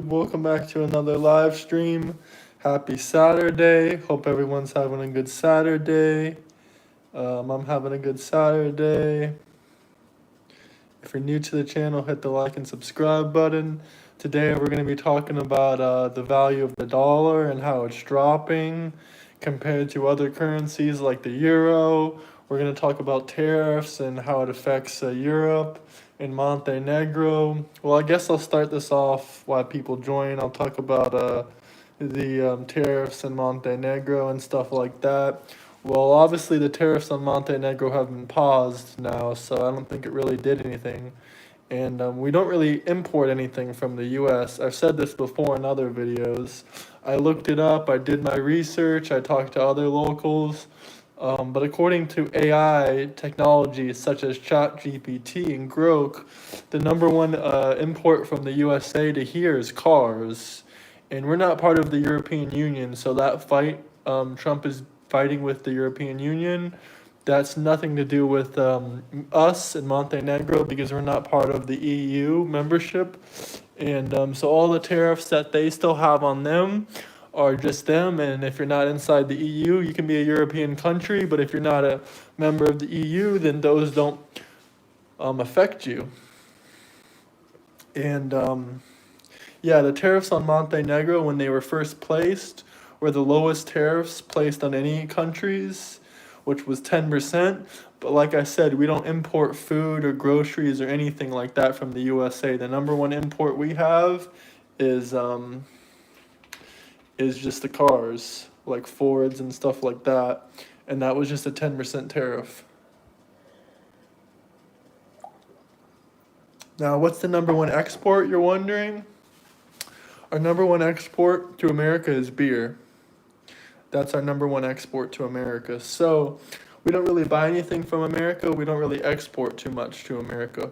Welcome back to another live stream. Happy Saturday. Hope everyone's having a good Saturday. I'm having a good Saturday. If you're new to the channel, hit the like and subscribe button. Today we're going to be talking about the value of the dollar and how it's dropping compared to other currencies like the euro. We're going to talk about tariffs and how it affects Europe and Montenegro. Well, I guess I'll start this off while people join. I'll talk about the tariffs in Montenegro and stuff like that. Well, obviously the tariffs on Montenegro have been paused now, so I don't think it really did anything. And we don't really import anything from the US. I've said this before in other videos. I looked it up, I did my research, I talked to other locals. But according to AI technologies such as ChatGPT and Grok, the number one import from the USA to here is cars. And we're not part of the European Union, so that fight Trump is fighting with the European Union, that's nothing to do with us in Montenegro because we're not part of the EU membership. And so all the tariffs that they still have on them are just them. And if you're not inside the EU, you can be a European country, but if you're not a member of the EU, then those don't affect you. And yeah, the tariffs on Montenegro when they were first placed were the lowest tariffs placed on any countries, which was 10%. But like I said, we don't import food or groceries or anything like that from the USA. The number one import we have is just the cars, like Fords and stuff like that. And that was just a 10% tariff. Now, what's the number one export, you're wondering? Our number one export to America is beer. That's our number one export to America. So we don't really buy anything from America. We don't really export too much to America.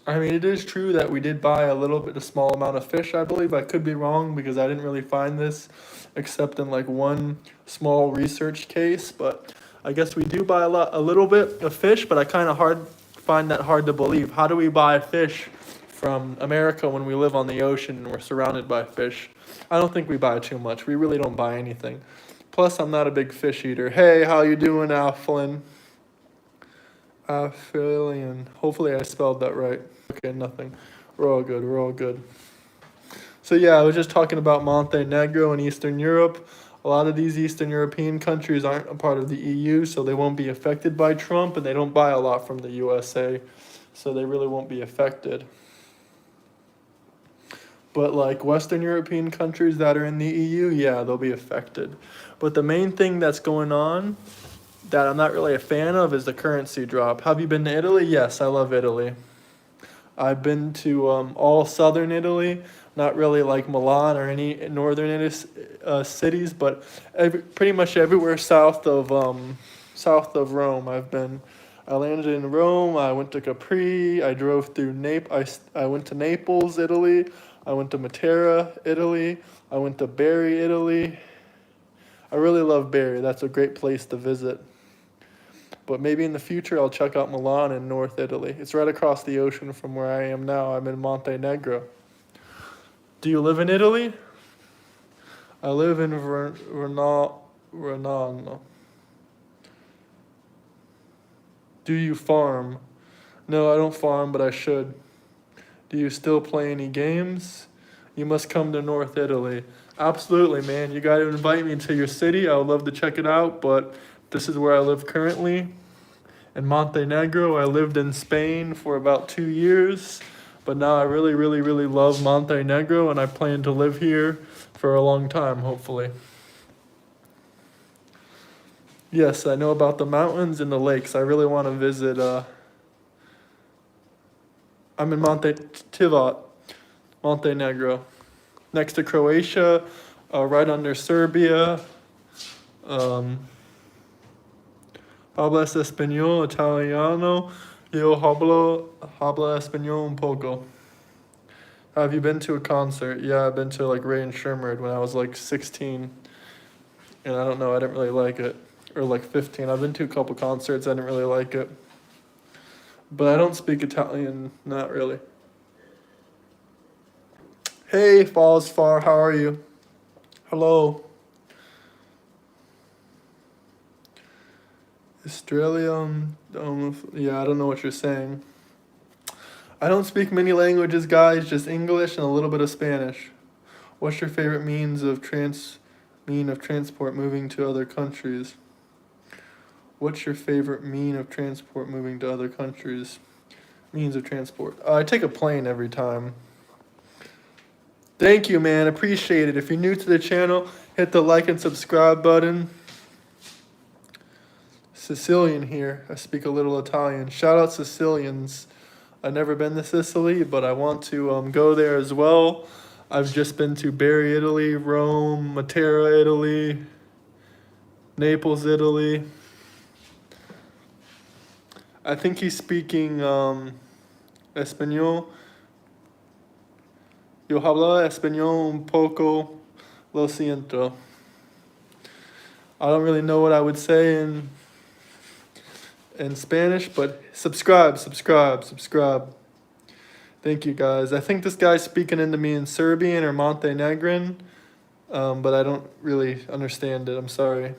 I mean, it is true that we did buy a small amount of fish, I believe. I could be wrong because I didn't really find this except in like one small research case. But I guess we do buy a little bit of fish, but I kind of find that hard to believe. How do we buy fish from America when we live on the ocean and we're surrounded by fish? I don't think we buy too much. We really don't buy anything. Plus, I'm not a big fish eater. Hey, how you doing, Afflin? Affilian. Hopefully I spelled that right. Okay, nothing. We're all good. We're all good. So yeah, I was just talking about Montenegro and Eastern Europe. A lot of these Eastern European countries aren't a part of the EU, so they won't be affected by Trump, and they don't buy a lot from the USA, so they really won't be affected. But like Western European countries that are in the EU, yeah, they'll be affected. But the main thing that's going on that I'm not really a fan of is the currency drop. Have you been to Italy? Yes, I love Italy. I've been to all southern Italy, not really like Milan or any northern cities, but pretty much everywhere south of Rome I've been. I landed in Rome, I went to Capri, I drove through I went to Naples, Italy, I went to Matera, Italy, I went to Bari, Italy. I really love Bari, that's a great place to visit. But maybe in the future I'll check out Milan in North Italy. It's right across the ocean from where I am now. I'm in Montenegro. Do you live in Italy? I live in Renano. Do you farm? No, I don't farm, but I should. Do you still play any games? You must come to North Italy. Absolutely, man. You got to invite me to your city. I would love to check it out, but this is where I live currently. In Montenegro, I lived in Spain for about 2 years, but now I really, really, really love Montenegro, and I plan to live here for a long time, hopefully. Yes, I know about the mountains and the lakes. I really want to visit. I'm in Tivat, Montenegro, next to Croatia, right under Serbia. Hablas español, italiano, yo habla español un poco. Have you been to a concert? Yeah, I've been to like Ray and Shermerd when I was like 16. And I don't know, I didn't really like it. Or like 15. I've been to a couple concerts, I didn't really like it. But I don't speak Italian, not really. Hey, Falls Far, how are you? Hello. Australia, yeah, I don't know what you're saying. I don't speak many languages, guys, just English and a little bit of Spanish. What's your favorite mean of transport moving to other countries? What's your favorite mean of transport moving to other countries? Means of transport. I take a plane every time. Thank you, man. Appreciate it. If you're new to the channel, hit the like and subscribe button. Sicilian here. I speak a little Italian. Shout out Sicilians. I've never been to Sicily, but I want to go there as well. I've just been to Bari, Italy, Rome, Matera, Italy, Naples, Italy. I think he's speaking Espanol. Yo hablo español un poco, lo siento. I don't really know what I would say in Spanish, but subscribe. Thank you, guys. I think this guy's speaking into me in Serbian or Montenegrin, but I don't really understand it. I'm sorry.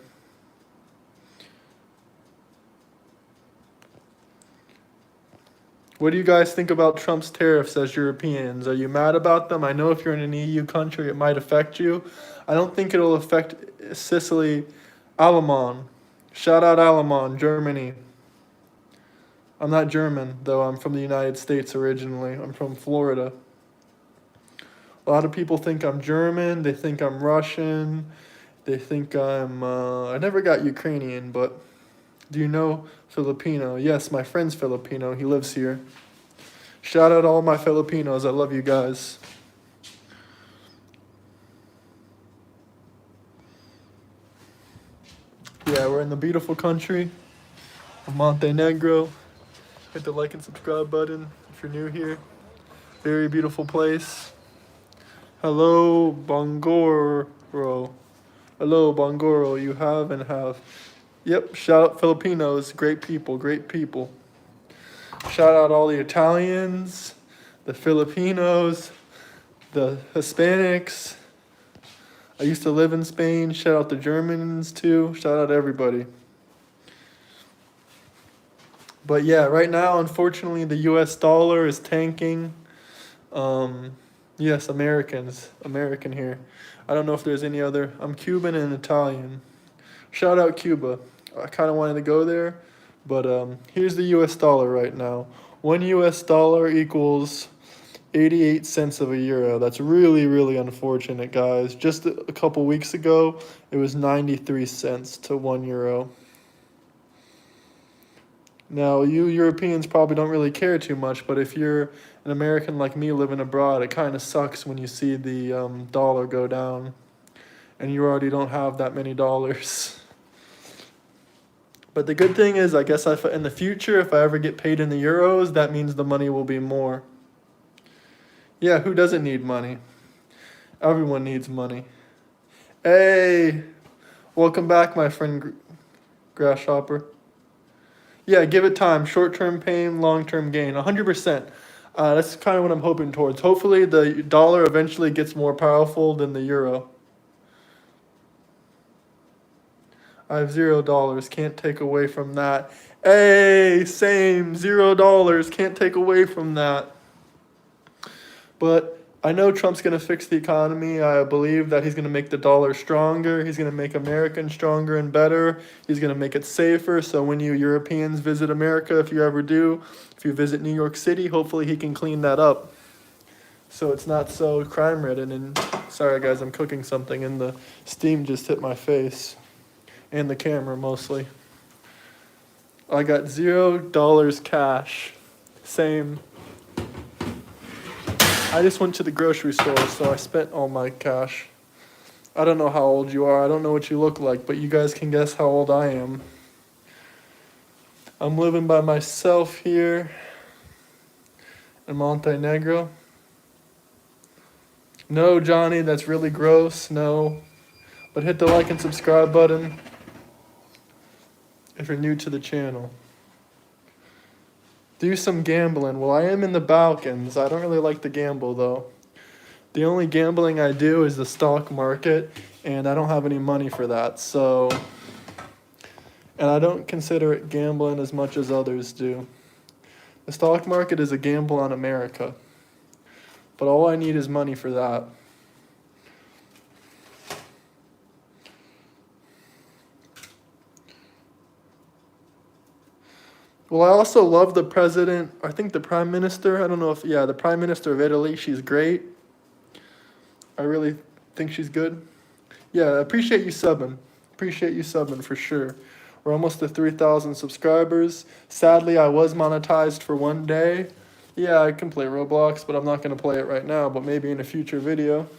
What do you guys think about Trump's tariffs as Europeans? Are you mad about them? I know if you're in an EU country, it might affect you. I don't think it'll affect Sicily. Alemán. Shout out Alemán, Germany. I'm not German, though. I'm from the United States originally. I'm from Florida. A lot of people think I'm German. They think I'm Russian. They think I never got Ukrainian, but do you know Filipino? Yes, my friend's Filipino. He lives here. Shout out all my Filipinos. I love you guys. Yeah, we're in the beautiful country of Montenegro. Hit the like and subscribe button if you're new here. Very beautiful place. Hello, Bongoro. Hello, Bongoro. You have and have. Yep, shout out Filipinos. Great people, great people. Shout out all the Italians, the Filipinos, the Hispanics. I used to live in Spain. Shout out the Germans too. Shout out everybody. But yeah, right now, unfortunately, the US dollar is tanking. Yes, American here. I don't know if there's any other. I'm Cuban and Italian. Shout out Cuba. I kind of wanted to go there, but here's the US dollar right now. 1 US dollar equals 88 cents of a euro. That's really, really unfortunate, guys. Just a couple weeks ago, it was 93 cents to 1 euro. Now, you Europeans probably don't really care too much, but if you're an American like me living abroad, it kind of sucks when you see the dollar go down and you already don't have that many dollars. But the good thing is, I guess in the future, if I ever get paid in the euros, that means the money will be more. Yeah, who doesn't need money? Everyone needs money. Hey, welcome back, my friend Grasshopper. Yeah, give it time. Short-term pain, long-term gain. 100%. That's kind of what I'm hoping towards. Hopefully, the dollar eventually gets more powerful than the euro. I have $0. Can't take away from that. Hey, same. $0. Can't take away from that. But I know Trump's going to fix the economy. I believe that he's going to make the dollar stronger. He's going to make Americans stronger and better. He's going to make it safer. So when you Europeans visit America, if you ever do, if you visit New York City, hopefully he can clean that up so it's not so crime-ridden. And sorry, guys, I'm cooking something, and the steam just hit my face and the camera mostly. I got $0 cash. Same. I just went to the grocery store, so I spent all my cash. I don't know how old you are. I don't know what you look like, but you guys can guess how old I am. I'm living by myself here in Montenegro. No, Johnny, that's really gross. No. But hit the like and subscribe button if you're new to the channel. Do some gambling. Well, I am in the Balkans. I don't really like to gamble, though. The only gambling I do is the stock market, and I don't have any money for that. So, and I don't consider it gambling as much as others do. The stock market is a gamble on America, but all I need is money for that. Well, I also love the president, I think the prime minister, I don't know if, yeah, the prime minister of Italy, she's great. I really think she's good. Yeah, I appreciate you subbing. Appreciate you subbing for sure. We're almost to 3,000 subscribers. Sadly, I was monetized for one day. Yeah, I can play Roblox, but I'm not going to play it right now, but maybe in a future video.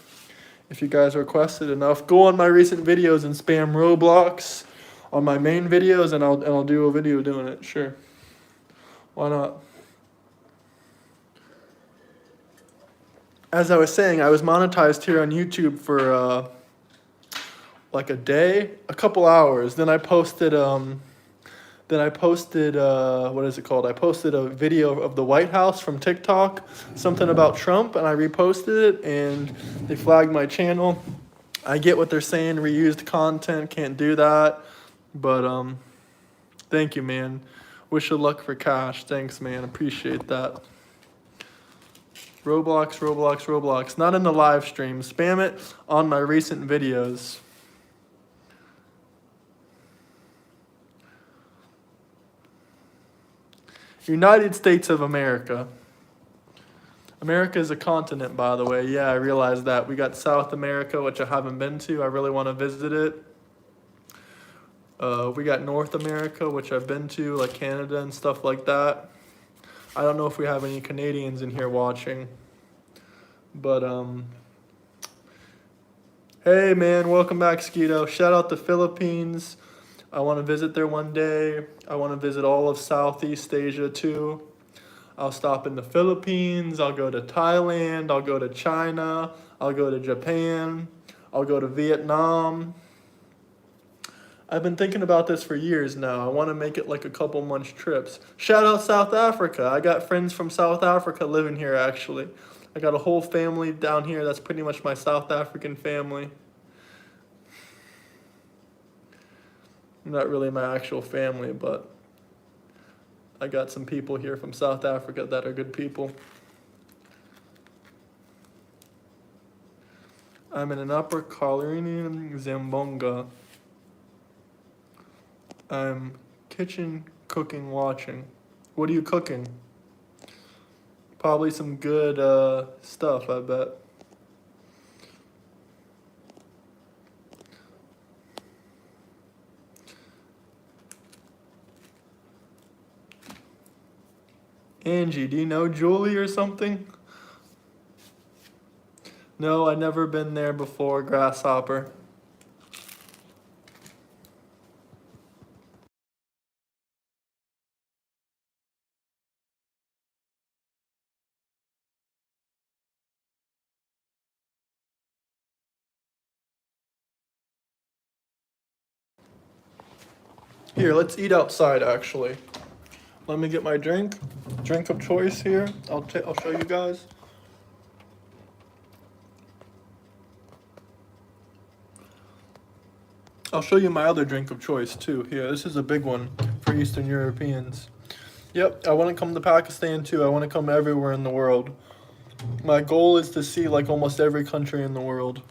If you guys requested enough, go on my recent videos and spam Roblox on my main videos, and I'll do a video doing it, sure. Why not? As I was saying, I was monetized here on YouTube for like a day, a couple hours. Then I posted what is it called? I posted a video of the White House from TikTok, something about Trump, and I reposted it, and they flagged my channel. I get what they're saying, reused content, can't do that, but thank you, man. Wish you luck for cash. Thanks, man. Appreciate that. Roblox, Roblox, Roblox. Not in the live stream. Spam it on my recent videos. United States of America. America is a continent, by the way. Yeah, I realized that. We got South America, which I haven't been to. I really want to visit it. We got North America, which I've been to, like Canada and stuff like that. I don't know if we have any Canadians in here watching. But, hey, man, welcome back, Skeeto. Shout out the Philippines. I want to visit there one day. I want to visit all of Southeast Asia, too. I'll stop in the Philippines. I'll go to Thailand. I'll go to China. I'll go to Japan. I'll go to Vietnam. I've been thinking about this for years now. I want to make it like a couple months trips. Shout out South Africa. I got friends from South Africa living here, actually. I got a whole family down here. That's pretty much my South African family. Not really my actual family, but I got some people here from South Africa that are good people. I'm in an upper Colorinian Zambonga. I'm kitchen cooking watching. What are you cooking? Probably some good stuff, I bet. Angie, do you know Julie or something? No, I've never been there before, Grasshopper. Here, let's eat outside, actually. Let me get my drink of choice here. I'll show you guys. I'll show you my other drink of choice too. Here, this is a big one for Eastern Europeans. Yep, I want to come to Pakistan too. I want to come everywhere in the world. My goal is to see like almost every country in the world.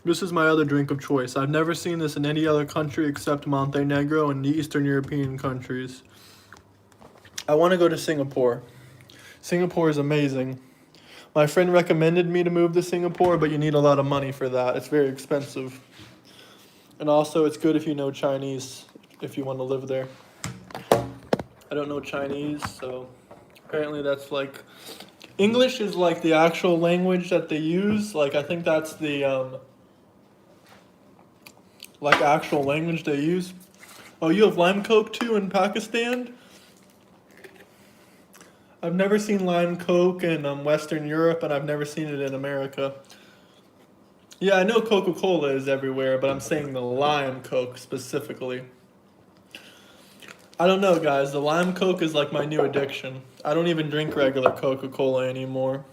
This is my other drink of choice. I've never seen this in any other country except Montenegro and the Eastern European countries. I want to go to Singapore. Singapore is amazing. My friend recommended me to move to Singapore, but you need a lot of money for that. It's very expensive. And also, it's good if you know Chinese, if you want to live there. I don't know Chinese, so apparently that's like... English is like the actual language that they use. Like, I think that's the... like actual language they use. Oh, you have lime coke too in Pakistan? I've never seen lime coke in Western Europe, and I've never seen it in America. Yeah, I know Coca-Cola is everywhere, but I'm saying the lime coke specifically. I don't know, guys. The lime coke is like my new addiction. I don't even drink regular Coca-Cola anymore.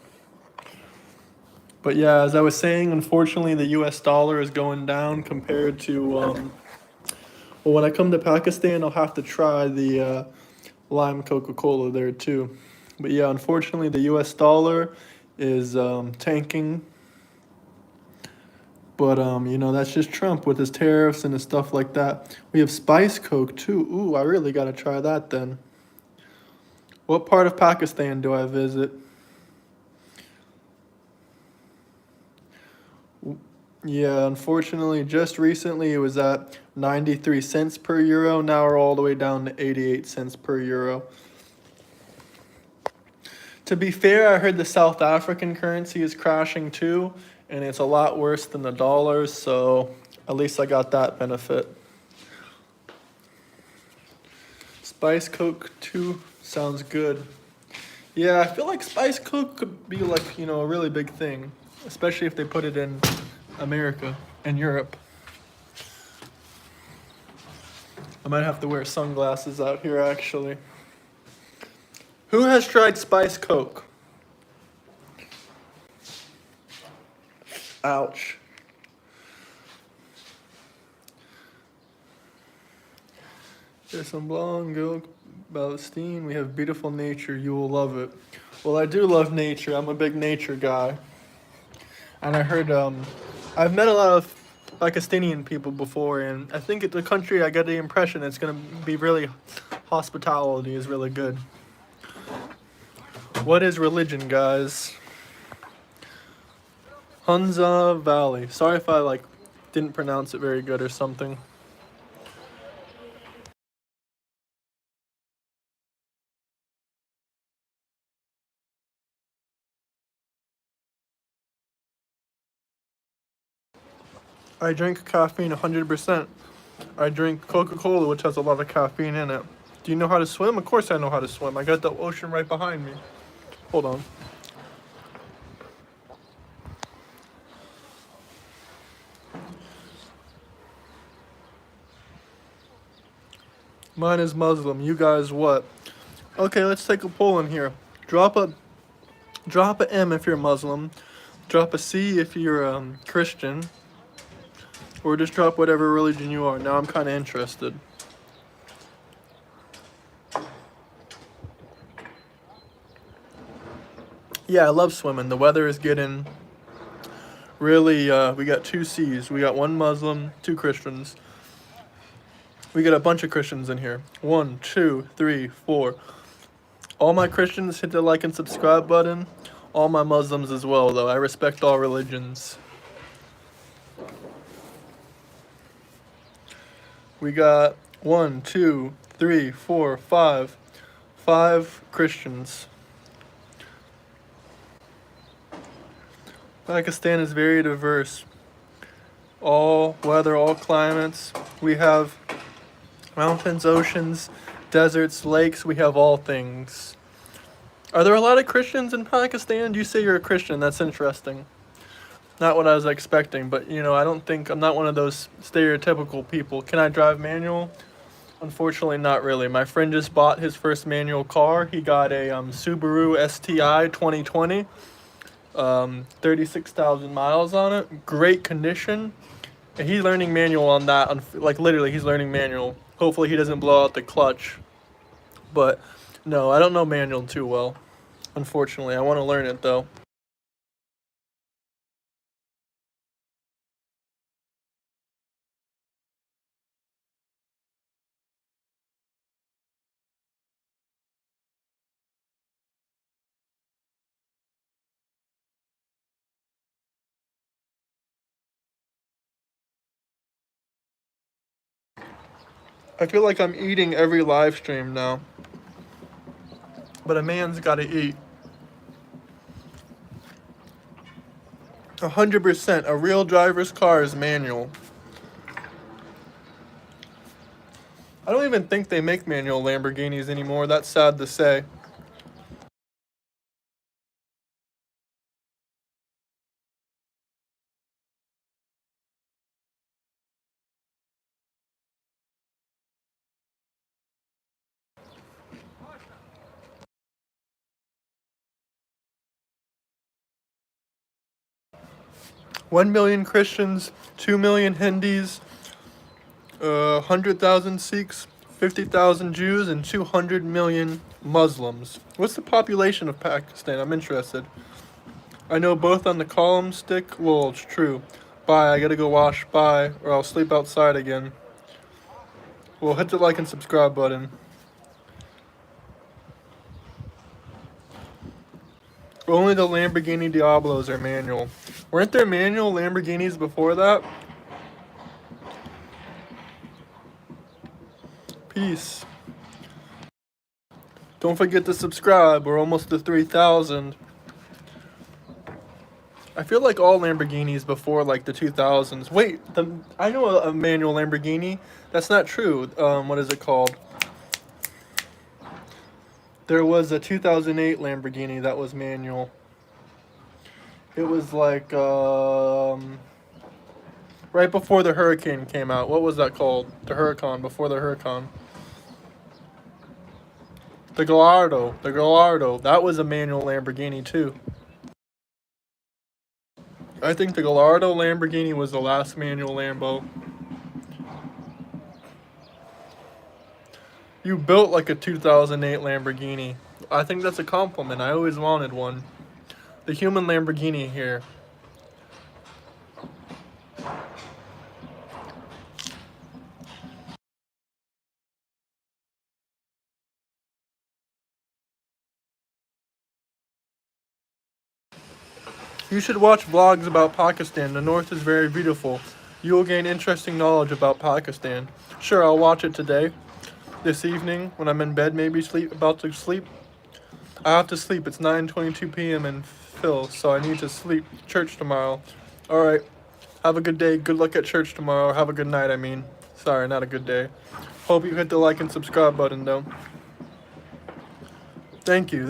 But yeah, as I was saying, unfortunately, the U.S. dollar is going down compared to. Well, when I come to Pakistan, I'll have to try the lime Coca-Cola there too. But yeah, unfortunately, the U.S. dollar is tanking. But that's just Trump with his tariffs and his stuff like that. We have Spice Coke too. Ooh, I really gotta try that then. What part of Pakistan do I visit? Yeah, unfortunately, just recently it was at 93 cents per euro. Now we're all the way down to 88 cents per euro. To be fair, I heard the South African currency is crashing too, and it's a lot worse than the dollars, so at least I got that benefit. Spice Coke too sounds good. Yeah, I feel like Spice Coke could be like, a really big thing, especially if they put it in America and Europe. I might have to wear sunglasses out here actually. Who has tried Spice Coke? Ouch. There's some Blanc, Palestine. We have beautiful nature. You will love it. Well, I do love nature. I'm a big nature guy. And I heard, I've met a lot of Pakistani people before, and I think it's a country I get the impression it's going to be really, hospitality is really good. What is religion, guys? Hunza Valley. Sorry if I, didn't pronounce it very good or something. I drink caffeine 100%. I drink Coca-Cola, which has a lot of caffeine in it. Do you know how to swim? Of course I know how to swim. I got the ocean right behind me. Hold on. Mine is Muslim. You guys what? Okay, let's take a poll in here. Drop a M if you're Muslim. Drop a C if you're Christian. Or just drop whatever religion you are. Now I'm kind of interested. Yeah, I love swimming. The weather is getting really, we got two C's. We got one Muslim, two Christians. We got a bunch of Christians in here. 1, 2, 3, 4. All my Christians hit the like and subscribe button. All my Muslims as well, though. I respect all religions. We got 1, 2, 3, 4, 5. 5 Christians. Pakistan is very diverse. All weather, all climates. We have mountains, oceans, deserts, lakes. We have all things. Are there a lot of Christians in Pakistan? You say you're a Christian. That's interesting. Not what I was expecting, but I don't think I'm not one of those stereotypical people. Can I drive manual? Unfortunately, not really. My friend just bought his first manual car. He got a Subaru STI 2020, 36,000 miles on it. Great condition. And he's learning manual on that. Literally, he's learning manual. Hopefully, he doesn't blow out the clutch. But no, I don't know manual too well. Unfortunately, I want to learn it though. I feel like I'm eating every live stream now. But a man's got to eat. 100%. A real driver's car is manual. I don't even think they make manual Lamborghinis anymore. That's sad to say. 1 million Christians, 2 million Hindus, 100,000 Sikhs, 50,000 Jews, and 200 million Muslims. What's the population of Pakistan? I'm interested. I know both on the column stick. Lol, it's true. Bye, I gotta go wash. Bye, or I'll sleep outside again. Well, hit the like and subscribe button. Only the Lamborghini Diablos are manual. Weren't there manual Lamborghinis before that? Peace. Don't forget to subscribe. We're almost to 3,000. I feel like all Lamborghinis before like the 2000s. Wait, I know a manual Lamborghini. That's not true. What is it called? There was a 2008 Lamborghini that was manual. It was like right before the Hurricane came out. What was that called? The Huracan, before the Huracan. The Gallardo. That was a manual Lamborghini too. I think the Gallardo Lamborghini was the last manual Lambo. You built like a 2008 Lamborghini. I think that's a compliment. I always wanted one. The human Lamborghini here. You should watch vlogs about Pakistan. The north is very beautiful. You will gain interesting knowledge about Pakistan. Sure, I'll watch it today. This evening, when I'm in bed, maybe about to sleep. I have to sleep. It's 9:22 p.m. in Phil, so I need to sleep. Church tomorrow. Alright. Have a good day. Good luck at church tomorrow. Have a good night, I mean. Sorry, not a good day. Hope you hit the like and subscribe button, though. Thank you.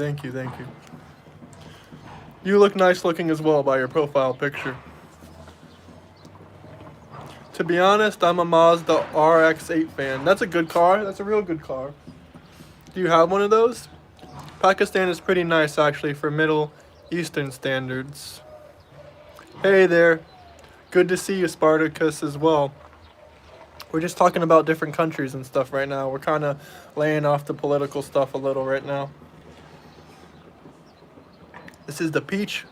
You look nice looking as well by your profile picture. To be honest, I'm a Mazda RX-8 fan. That's a good car. That's a real good car. Do you have one of those? Pakistan is pretty nice, actually, for Middle Eastern standards. Hey there. Good to see you, Spartacus, as well. We're just talking about different countries and stuff right now. We're kind of laying off the political stuff a little right now. This is the peach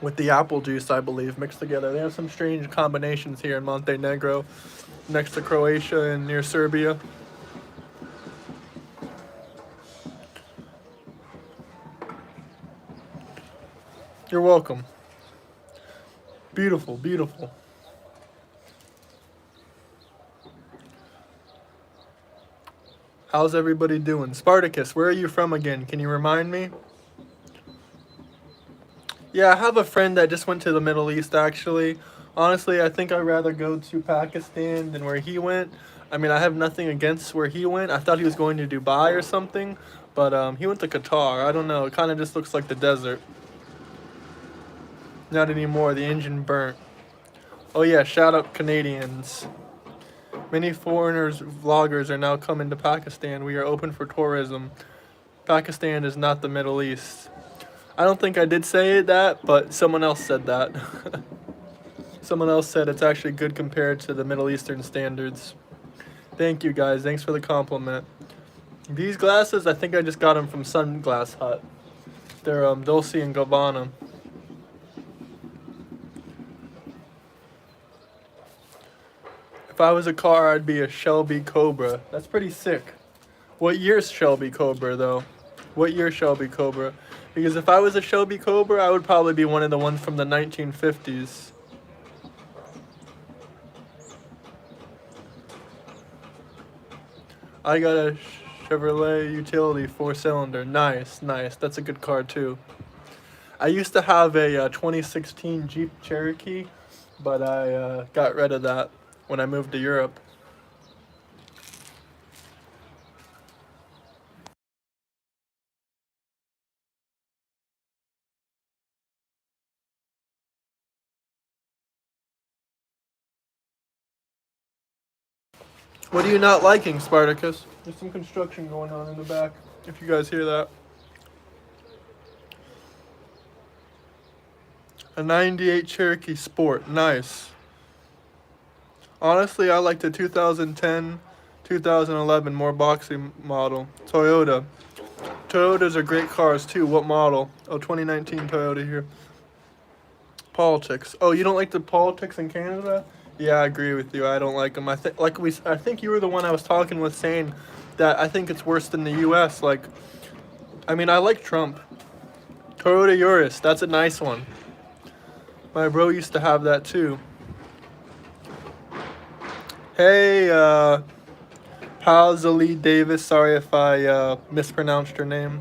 with the apple juice, I believe, mixed together. They have some strange combinations here in Montenegro, next to Croatia and near Serbia. You're welcome. Beautiful. How's everybody doing? Spartacus, where are you from again? Can you remind me? Yeah, I have a friend that just went to the Middle East, actually. Honestly, I think I'd rather go to Pakistan than where he went. I mean, I have nothing against where he went. I thought he was going to Dubai or something, but he went to Qatar. I don't know. It kind of just looks like the desert. Not anymore. The engine burnt. Oh yeah, shout out Canadians. Many foreigners, vloggers are now coming to Pakistan. We are open for tourism. Pakistan is not the Middle East. I don't think I did say that, but someone else said that. Someone else said it's actually good compared to the Middle Eastern standards. Thank you, guys. Thanks for the compliment. These glasses, I think I just got them from Sunglass Hut. They're Dolce & Gabbana. If I was a car, I'd be a Shelby Cobra. That's pretty sick. What year's Shelby Cobra, though? What year Shelby Cobra? Because if I was a Shelby Cobra, I would probably be one of the ones from the 1950s. I got a Chevrolet utility 4-cylinder. Nice. That's a good car, too. I used to have a 2016 Jeep Cherokee, but I got rid of that when I moved to Europe. What are you not liking, Spartacus? There's some construction going on in the back, if you guys hear that. A 98 Cherokee Sport. Nice. Honestly, I like the 2010, 2011 more boxing model. Toyota. Toyotas are great cars too. What model? Oh, 2019 Toyota here. Politics. Oh, you don't like the politics in Canada? Yeah, I agree with you. I don't like them. I think you were the one I was talking with saying that I think it's worse than the U.S. Like, I mean, I like Trump. Toyota Urus. That's a nice one. My bro used to have that too. Hey, Paisley Davis. Sorry if I mispronounced your name.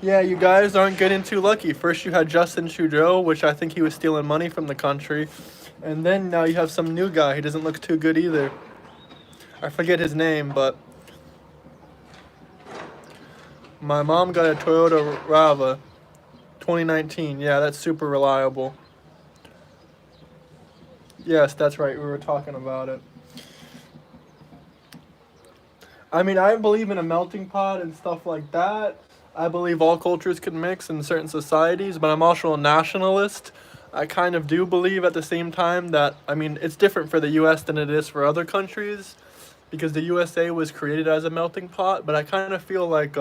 Yeah, you guys aren't getting too lucky. First, you had Justin Trudeau, which I think he was stealing money from the country. And then now you have some new guy. He doesn't look too good either. I forget his name, but my mom got a Toyota Rava 2019. Yeah, that's super reliable. Yes, that's right. We were talking about it. I mean, I believe in a melting pot and stuff like that. I believe all cultures can mix in certain societies, but I'm also a nationalist. I kind of do believe at the same time that, I mean, it's different for the US than it is for other countries because the USA was created as a melting pot, but I kind of feel like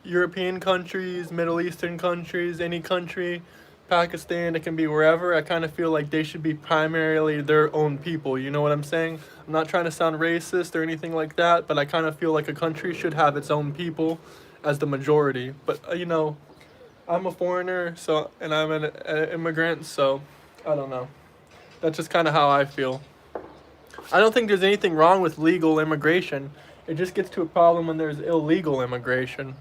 European countries, Middle Eastern countries, any country, Pakistan, it can be wherever. I kind of feel like they should be primarily their own people. You know what I'm saying? I'm not trying to sound racist or anything like that, but I kind of feel like a country should have its own people as the majority. But, I'm a foreigner, so and I'm an immigrant, so I don't know. That's just kind of how I feel. I don't think there's anything wrong with legal immigration. It just gets to a problem when there's illegal immigration.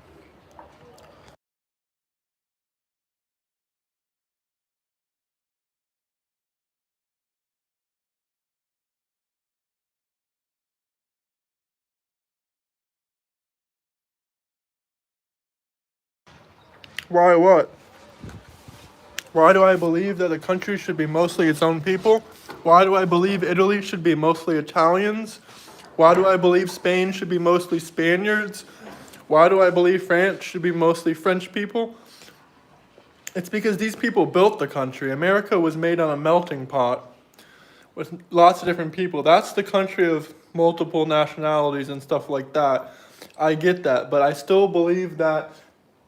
Why what? Why do I believe that a country should be mostly its own people? Why do I believe Italy should be mostly Italians? Why do I believe Spain should be mostly Spaniards? Why do I believe France should be mostly French people? It's because these people built the country. America was made on a melting pot with lots of different people. That's the country of multiple nationalities and stuff like that. I get that, but I still believe that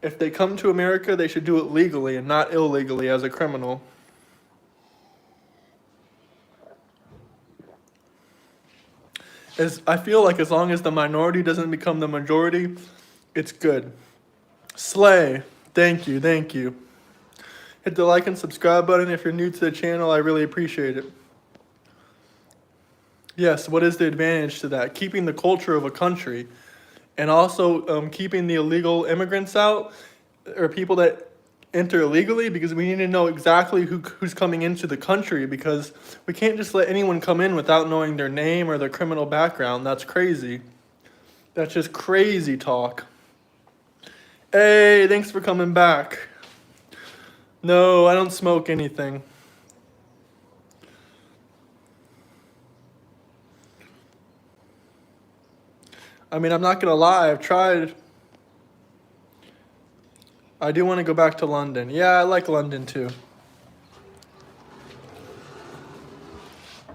if they come to America, they should do it legally and not illegally as a criminal. I feel like as long as the minority doesn't become the majority, it's good. Slay. Thank you, thank you. Hit the like and subscribe button if you're new to the channel. I really appreciate it. Yes, what is the advantage to that? Keeping the culture of a country and also keeping the illegal immigrants out or people that enter illegally because we need to know exactly who's coming into the country because we can't just let anyone come in without knowing their name or their criminal background. That's crazy. That's just crazy talk. Hey, thanks for coming back. No, I don't smoke anything. I mean, I'm not gonna lie, I've tried. I do want to go back to London. Yeah, I like London too.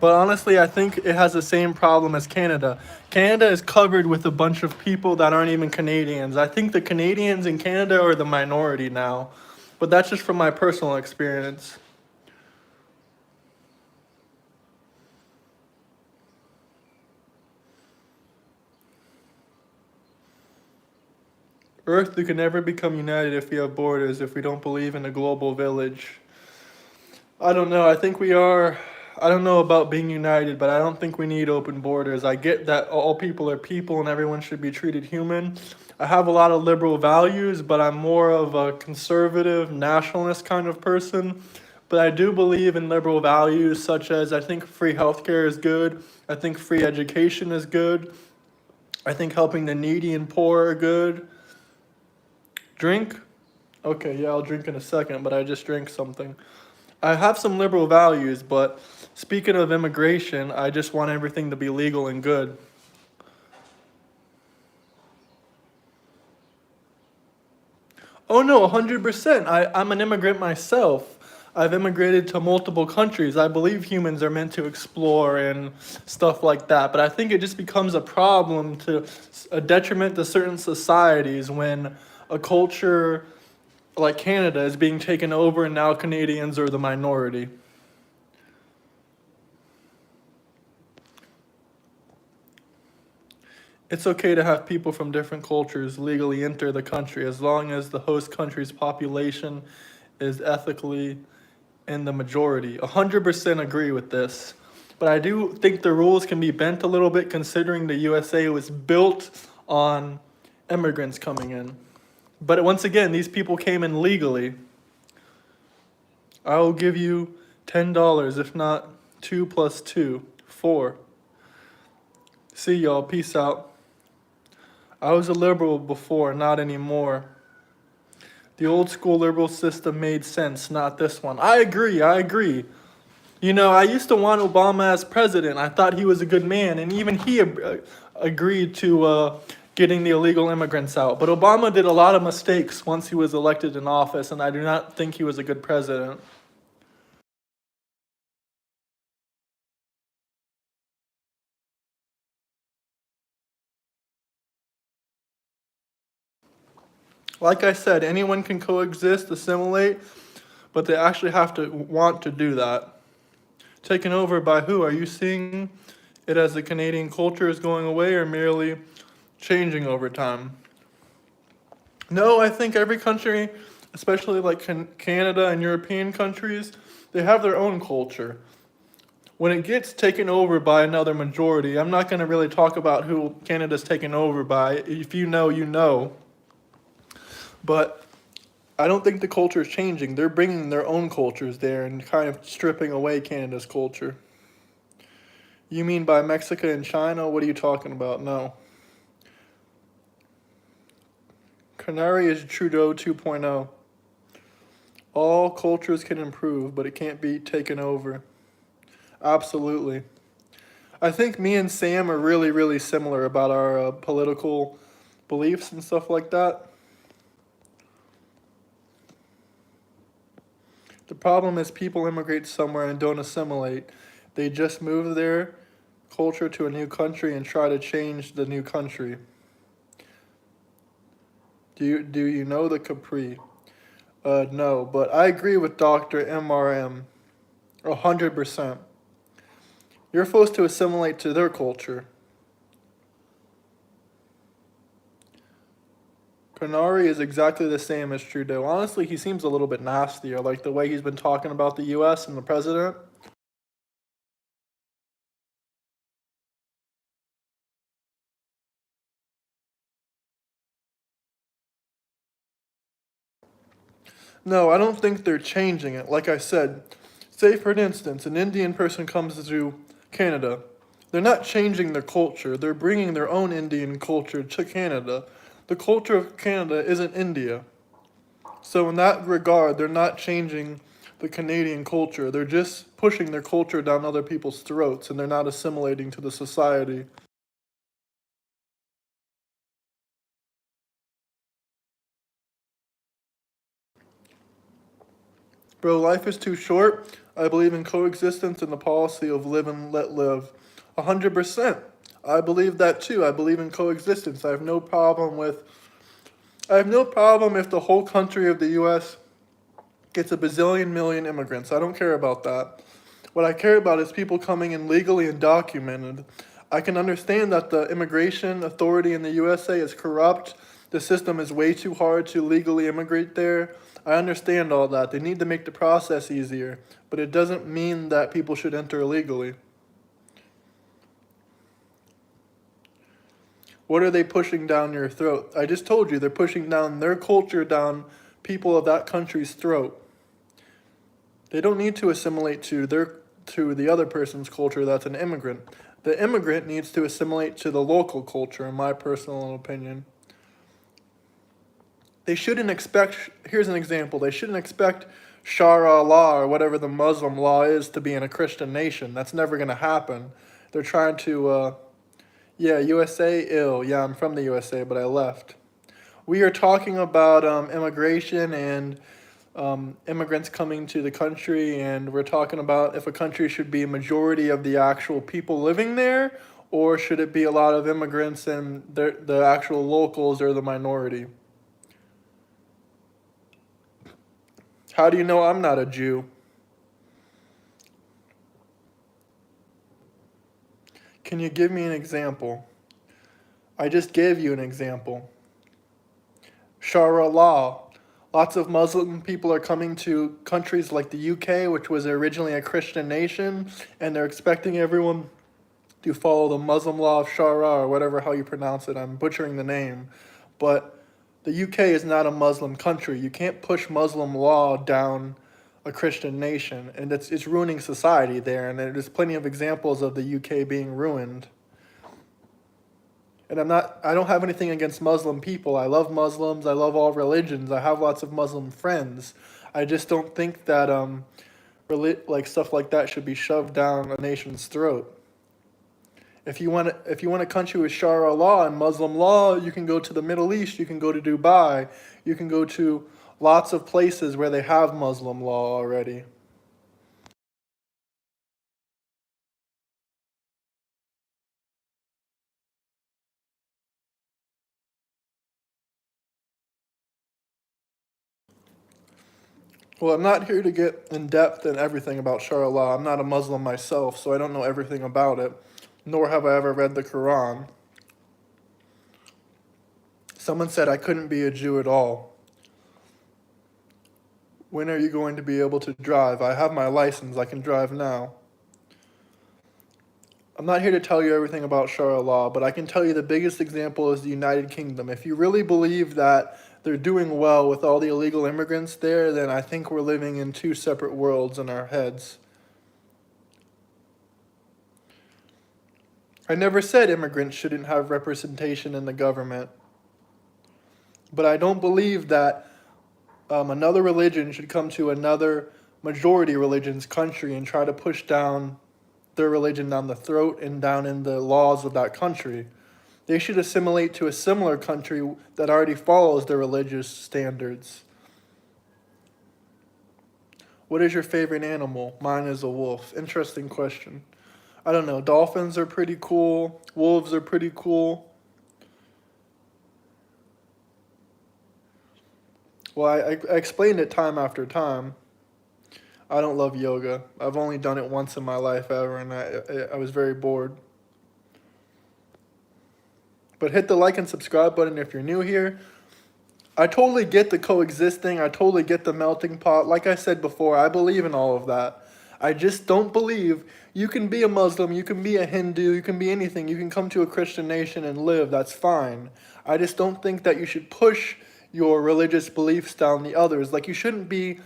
But honestly, I think it has the same problem as Canada. Canada is covered with a bunch of people that aren't even Canadians. I think the Canadians in Canada are the minority now. But that's just from my personal experience. Earth, we can never become united if we have borders, if we don't believe in a global village. I don't know. I think we are. I don't know about being united, but I don't think we need open borders. I get that all people are people and everyone should be treated human. I have a lot of liberal values, but I'm more of a conservative, nationalist kind of person. But I do believe in liberal values such as I think free healthcare is good. I think free education is good. I think helping the needy and poor are good. Drink? Okay, yeah, I'll drink in a second, but I just drank something. I have some liberal values, but speaking of immigration, I just want everything to be legal and good. Oh no, 100%. I'm an immigrant myself. I've immigrated to multiple countries. I believe humans are meant to explore and stuff like that. But I think it just becomes a problem to a detriment to certain societies when a culture like Canada is being taken over and now Canadians are the minority. It's okay to have people from different cultures legally enter the country as long as the host country's population is ethically in the majority. 100% agree with this. But I do think the rules can be bent a little bit considering the USA was built on immigrants coming in. But once again, these people came in legally. I will give you $10, if not 2 plus 2, 4. See y'all, peace out. I was a liberal before, not anymore. The old school liberal system made sense, not this one. I agree. You know, I used to want Obama as president. I thought he was a good man, and even he agreed to getting the illegal immigrants out. But Obama did a lot of mistakes once he was elected in office, and I do not think he was a good president. Like I said, anyone can coexist, assimilate, but they actually have to want to do that. Taken over by who? Are you seeing it as the Canadian culture is going away or merely changing over time? No, I think every country, especially like Canada and European countries, they have their own culture. When it gets taken over by another majority, I'm not going to really talk about who Canada's taken over by. If you know, you know. But I don't think the culture is changing. They're bringing their own cultures there and kind of stripping away Canada's culture. You mean by Mexico and China? What are you talking about? No. Canary is Trudeau 2.0. All cultures can improve, but it can't be taken over. Absolutely. I think me and Sam are really, really similar about our political beliefs and stuff like that. The problem is people immigrate somewhere and don't assimilate. They just move their culture to a new country and try to change the new country. Do you know the Capri? No, but I agree with Dr. MRM 100%. You're supposed to assimilate to their culture. Canary is exactly the same as Trudeau. Honestly, he seems a little bit nastier, like the way he's been talking about the US and the president. No, I don't think they're changing it. Like I said, say for instance, an Indian person comes to Canada. They're not changing their culture, they're bringing their own Indian culture to Canada. The culture of Canada isn't India. So, in that regard, they're not changing the Canadian culture. They're just pushing their culture down other people's throats and they're not assimilating to the society. Bro, life is too short. I believe in coexistence and the policy of live and let live. 100%. I believe that too. I believe in coexistence. I have no problem if the whole country of the US gets a bazillion million immigrants. I don't care about that. What I care about is people coming in legally and documented. I can understand that the immigration authority in the USA is corrupt. The system is way too hard to legally immigrate there. I understand all that. They need to make the process easier, but it doesn't mean that people should enter illegally. What are they pushing down your throat? I just told you they're pushing down their culture down people of that country's throat. They don't need to assimilate to the other person's culture that's an immigrant. The immigrant needs to assimilate to the local culture, in my personal opinion. They shouldn't expect, here's an example, they shouldn't expect Shara law or whatever the Muslim law is to be in a Christian nation. That's never going to happen. They're trying to, yeah, USA, ill. Yeah, I'm from the USA, but I left. We are talking about immigration and immigrants coming to the country, and we're talking about if a country should be a majority of the actual people living there, or should it be a lot of immigrants and the actual locals are the minority. How do you know I'm not a Jew? Can you give me an example? I just gave you an example. Shara law. Lots of Muslim people are coming to countries like the UK, which was originally a Christian nation, and they're expecting everyone to follow the Muslim law of Shara, or whatever how you pronounce it. I'm butchering the name. But the UK is not a Muslim country. You can't push Muslim law down a Christian nation, and it's ruining society there, and there's plenty of examples of the UK being ruined. And I don't have anything against Muslim people. I love Muslims. I love all religions. I have lots of Muslim friends. I just don't think that like stuff like that should be shoved down a nation's throat. If you want a country with Sharia law and Muslim law, you can go to the Middle East, you can go to Dubai, you can go to lots of places where they have Muslim law already. Well, I'm not here to get in depth in everything about Sharia law. I'm not a Muslim myself, so I don't know everything about it, nor have I ever read the Quran. Someone said I couldn't be a Jew at all. When are you going to be able to drive? I have my license, I can drive now. I'm not here to tell you everything about Sharia law, but I can tell you the biggest example is the United Kingdom. If you really believe that they're doing well with all the illegal immigrants there, then I think we're living in two separate worlds in our heads. I never said immigrants shouldn't have representation in the government, but I don't believe that another religion should come to another majority religion's country and try to push down their religion down the throat and down in the laws of that country. They should assimilate to a similar country that already follows their religious standards. What is your favorite animal? Mine is a wolf. Interesting question. I don't know. Dolphins are pretty cool. Wolves are pretty cool. Well, I explained it time after time. I don't love yoga. I've only done it once in my life ever, and I was very bored. But hit the like and subscribe button if you're new here. I totally get the coexisting. I totally get the melting pot. Like I said before, I believe in all of that. I just don't believe you can be a Muslim, you can be a Hindu, you can be anything. You can come to a Christian nation and live. That's fine. I just don't think that you should push your religious beliefs down the others. Like, you shouldn't be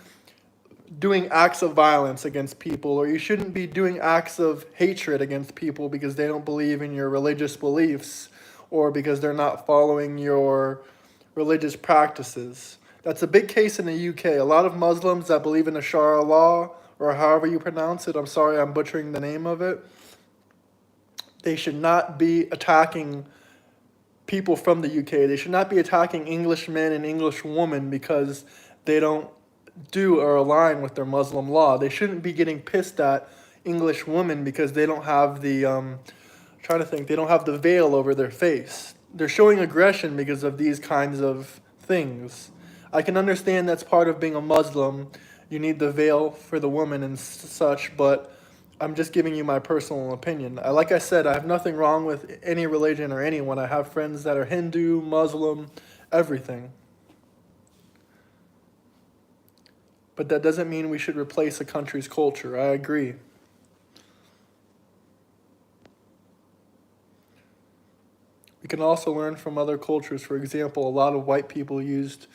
doing acts of violence against people, or you shouldn't be doing acts of hatred against people because they don't believe in your religious beliefs or because they're not following your religious practices. That's a big case in the UK. A lot of Muslims that believe in the Sharia law, or however you pronounce it, I'm sorry, I'm butchering the name of it, they should not be attacking people from the UK. They should not be attacking Englishmen and English women because they don't do or align with their Muslim law. They shouldn't be getting pissed at English women because they don't have trying to think, they don't have the veil over their face. They're showing aggression because of these kinds of things. I can understand that's part of being a Muslim. You need the veil for the woman and such, but I'm just giving you my personal opinion. Like I said, I have nothing wrong with any religion or anyone. I have friends that are Hindu, Muslim, everything. But that doesn't mean we should replace a country's culture. I agree. We can also learn from other cultures. For example, a lot of white people used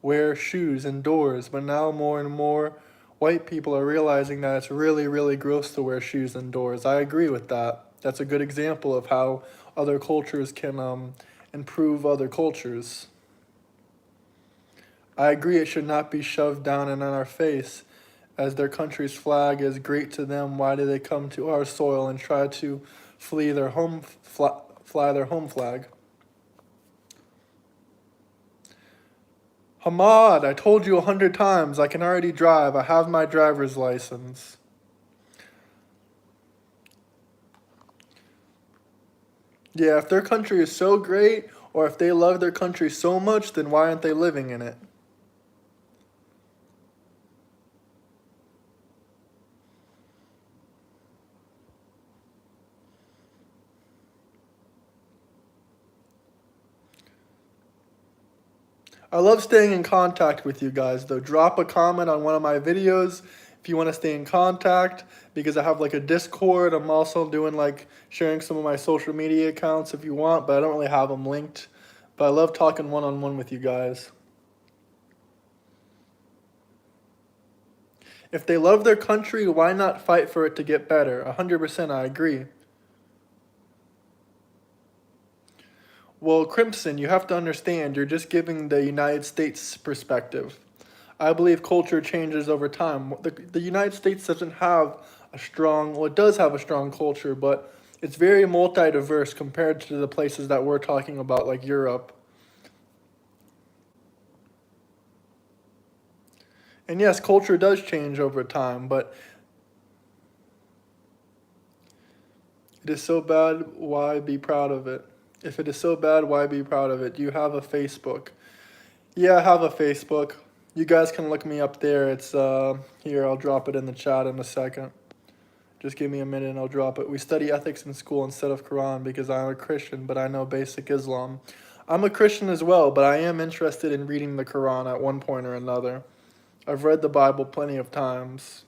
wear shoes indoors, but now more and more white people are realizing that it's really, really gross to wear shoes indoors. I agree with that. That's a good example of how other cultures can improve other cultures. I agree it should not be shoved down and on our face. As their country's flag is great to them, why do they come to our soil and try to flee their fly their home flag? Hamad, I told you 100 times, I can already drive. I have my driver's license. Yeah, if their country is so great, or if they love their country so much, then why aren't they living in it? I love staying in contact with you guys, though. Drop a comment on one of my videos if you want to stay in contact, because I have like a Discord. I'm also doing like sharing some of my social media accounts if you want, but I don't really have them linked. But I love talking one on one with you guys. If they love their country, why not fight for it to get better? 100% I agree. Well, Crimson, you have to understand, you're just giving the United States perspective. I believe culture changes over time. The United States doesn't have a strong, well, it does have a strong culture, but it's very multi diverse compared to the places that we're talking about, like Europe. And yes, culture does change over time, but it is so bad, why be proud of it? If it is so bad, why be proud of it? Do you have a Facebook? Yeah, I have a Facebook. You guys can look me up there. It's here, I'll drop it in the chat in a second. Just give me a minute and I'll drop it. We study ethics in school instead of Quran because I'm a Christian, but I know basic Islam. I'm a Christian as well, but I am interested in reading the Quran at one point or another. I've read the Bible plenty of times.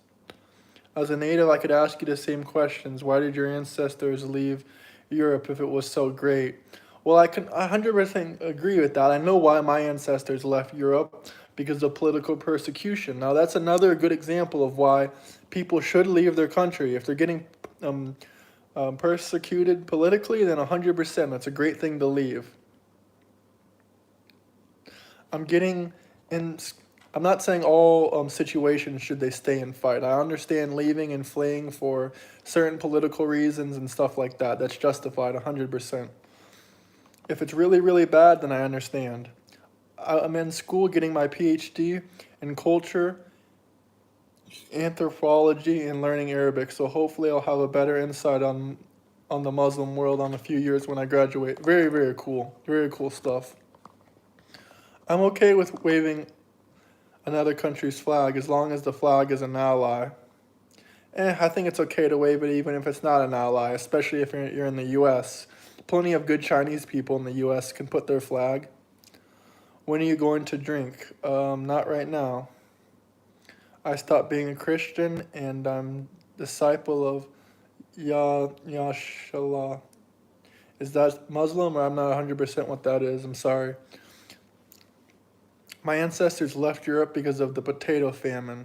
As a native, I could ask you the same questions. Why did your ancestors leave Europe if it was so great? Well, I can 100% agree with that. I know why my ancestors left Europe, because of political persecution. Now, that's another good example of why people should leave their country. If they're getting persecuted politically, then 100%, that's a great thing to leave. I'm getting in. I'm not saying all situations should they stay and fight. I understand leaving and fleeing for certain political reasons and stuff like that. That's justified 100%. If it's really, really bad, then I understand. I'm in school getting my PhD in culture, anthropology, and learning Arabic. So hopefully I'll have a better insight on the Muslim world in a few years when I graduate. Very, very cool. Very cool stuff. I'm okay with waving another country's flag as long as the flag is an ally. I think it's okay to wave it even if it's not an ally, especially if you're in the U.S. Plenty of good Chinese people in the U.S. can put their flag. When are you going to drink? Not right now. I stopped being a Christian and I'm disciple of Yashallah. Is that Muslim, or I'm not 100% what that is? I'm sorry. My ancestors left Europe because of the potato famine.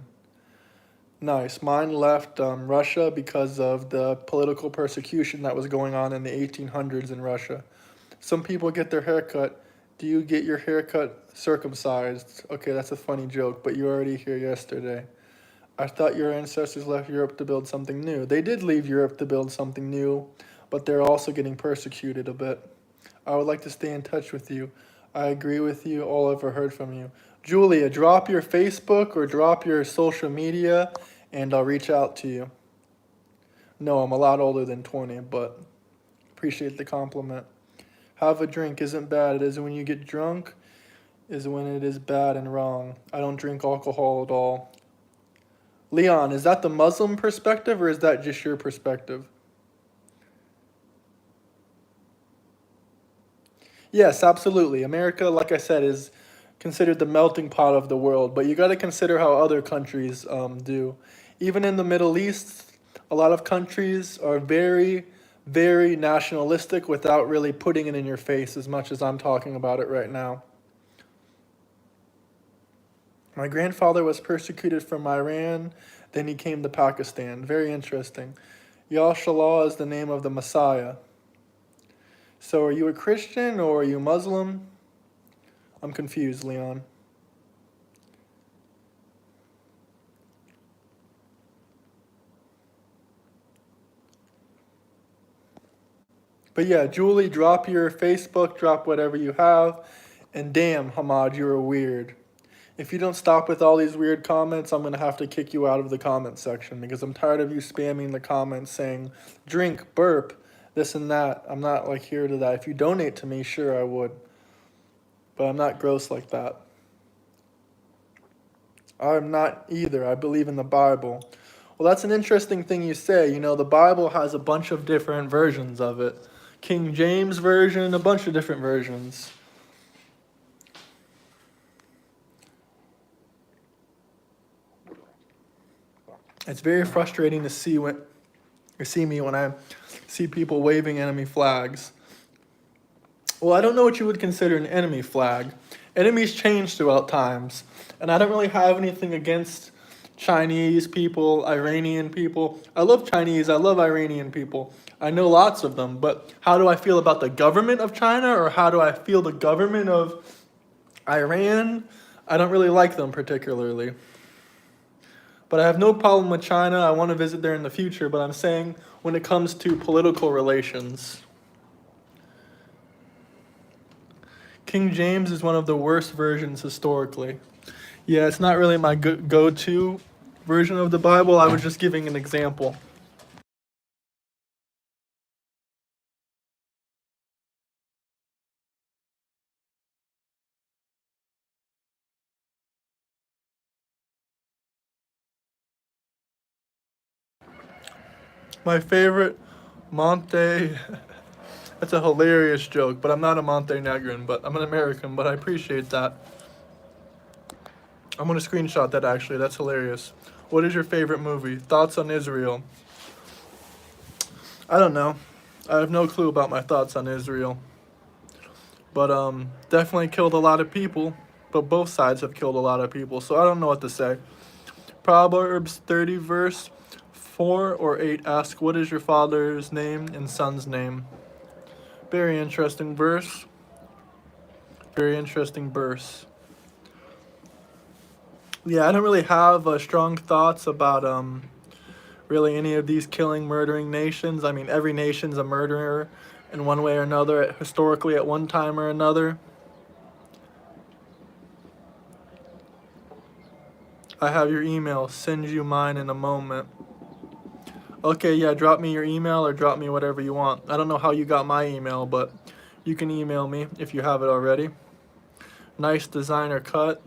Nice. Mine left Russia because of the political persecution that was going on in the 1800s in Russia. Some people get their haircut. Do you get your haircut circumcised? Okay, that's a funny joke, but you were already here yesterday. I thought your ancestors left Europe to build something new. They did leave Europe to build something new, but they're also getting persecuted a bit. I would like to stay in touch with you. I agree with you. All I've ever heard from you. Julia, drop your Facebook or drop your social media and I'll reach out to you. No, I'm a lot older than 20, but appreciate the compliment. Have a drink isn't bad. It is when you get drunk is when it is bad and wrong. I don't drink alcohol at all. Leon, is that the Muslim perspective or is that just your perspective? Yes, absolutely. America, like I said, is considered the melting pot of the world, but you got to consider how other countries do. Even in the Middle East, a lot of countries are very, very nationalistic without really putting it in your face as much as I'm talking about it right now. My grandfather was persecuted from Iran, then he came to Pakistan. Very interesting. Yahshallah is the name of the Messiah. So are you a Christian or are you Muslim? I'm confused, Leon. But yeah, Julie, drop your Facebook, drop whatever you have. And damn, Hamad, you're weird. If you don't stop with all these weird comments, I'm going to have to kick you out of the comment section because I'm tired of you spamming the comments saying, drink, burp, this and that. I'm not like here to that. If you donate to me, sure, I would. But I'm not gross like that. I'm not either. I believe in the Bible. Well, that's an interesting thing you say. You know, the Bible has a bunch of different versions of it. King James Version, a bunch of different versions. It's very frustrating to see me when I see people waving enemy flags. Well, I don't know what you would consider an enemy flag. Enemies change throughout times, and I don't really have anything against Chinese people, Iranian people. I love Chinese, I love Iranian people. I know lots of them, but how do I feel about the government of China, or how do I feel the government of Iran? I don't really like them particularly. But I have no problem with China. I want to visit there in the future, but I'm saying when it comes to political relations, King James is one of the worst versions historically. Yeah, it's not really my go-to version of the Bible. I was just giving an example. My favorite Monte. That's a hilarious joke, but I'm not a Montenegrin, but I'm an American, but I appreciate that. I'm gonna screenshot that actually. That's hilarious. What is your favorite movie? Thoughts on Israel? I don't know. I have no clue about my thoughts on Israel. But definitely killed a lot of people. But both sides have killed a lot of people, so I don't know what to say. Proverbs 30 verse 4 or 8 ask, what is your father's name and son's name? Very interesting verse. Very interesting verse. Yeah, I don't really have strong thoughts about really any of these killing, murdering nations. I mean, every nation's a murderer in one way or another, historically at one time or another. I have your email. Send you mine in a moment. Okay, yeah, drop me your email or drop me whatever you want. I don't know how you got my email, but you can email me if you have it already. Nice designer cut.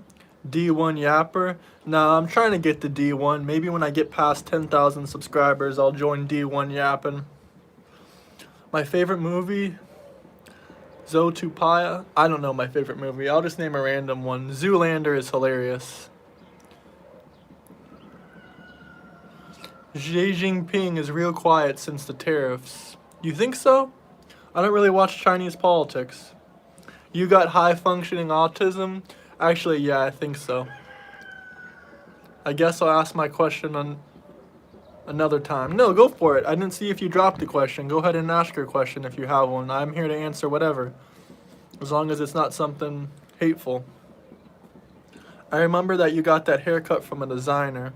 D1 Yapper. Nah, I'm trying to get to D1. Maybe when I get past 10,000 subscribers, I'll join D1 Yappin'. My favorite movie? Zootopia? I don't know my favorite movie. I'll just name a random one. Zoolander is hilarious. Xi Jinping is real quiet since the tariffs. You think so? I don't really watch Chinese politics. You got high functioning autism? Actually, yeah, I think so. I guess I'll ask my question on another time. No, go for it. I didn't see if you dropped the question. Go ahead and ask your question if you have one. I'm here to answer whatever, as long as it's not something hateful. I remember that you got that haircut from a designer.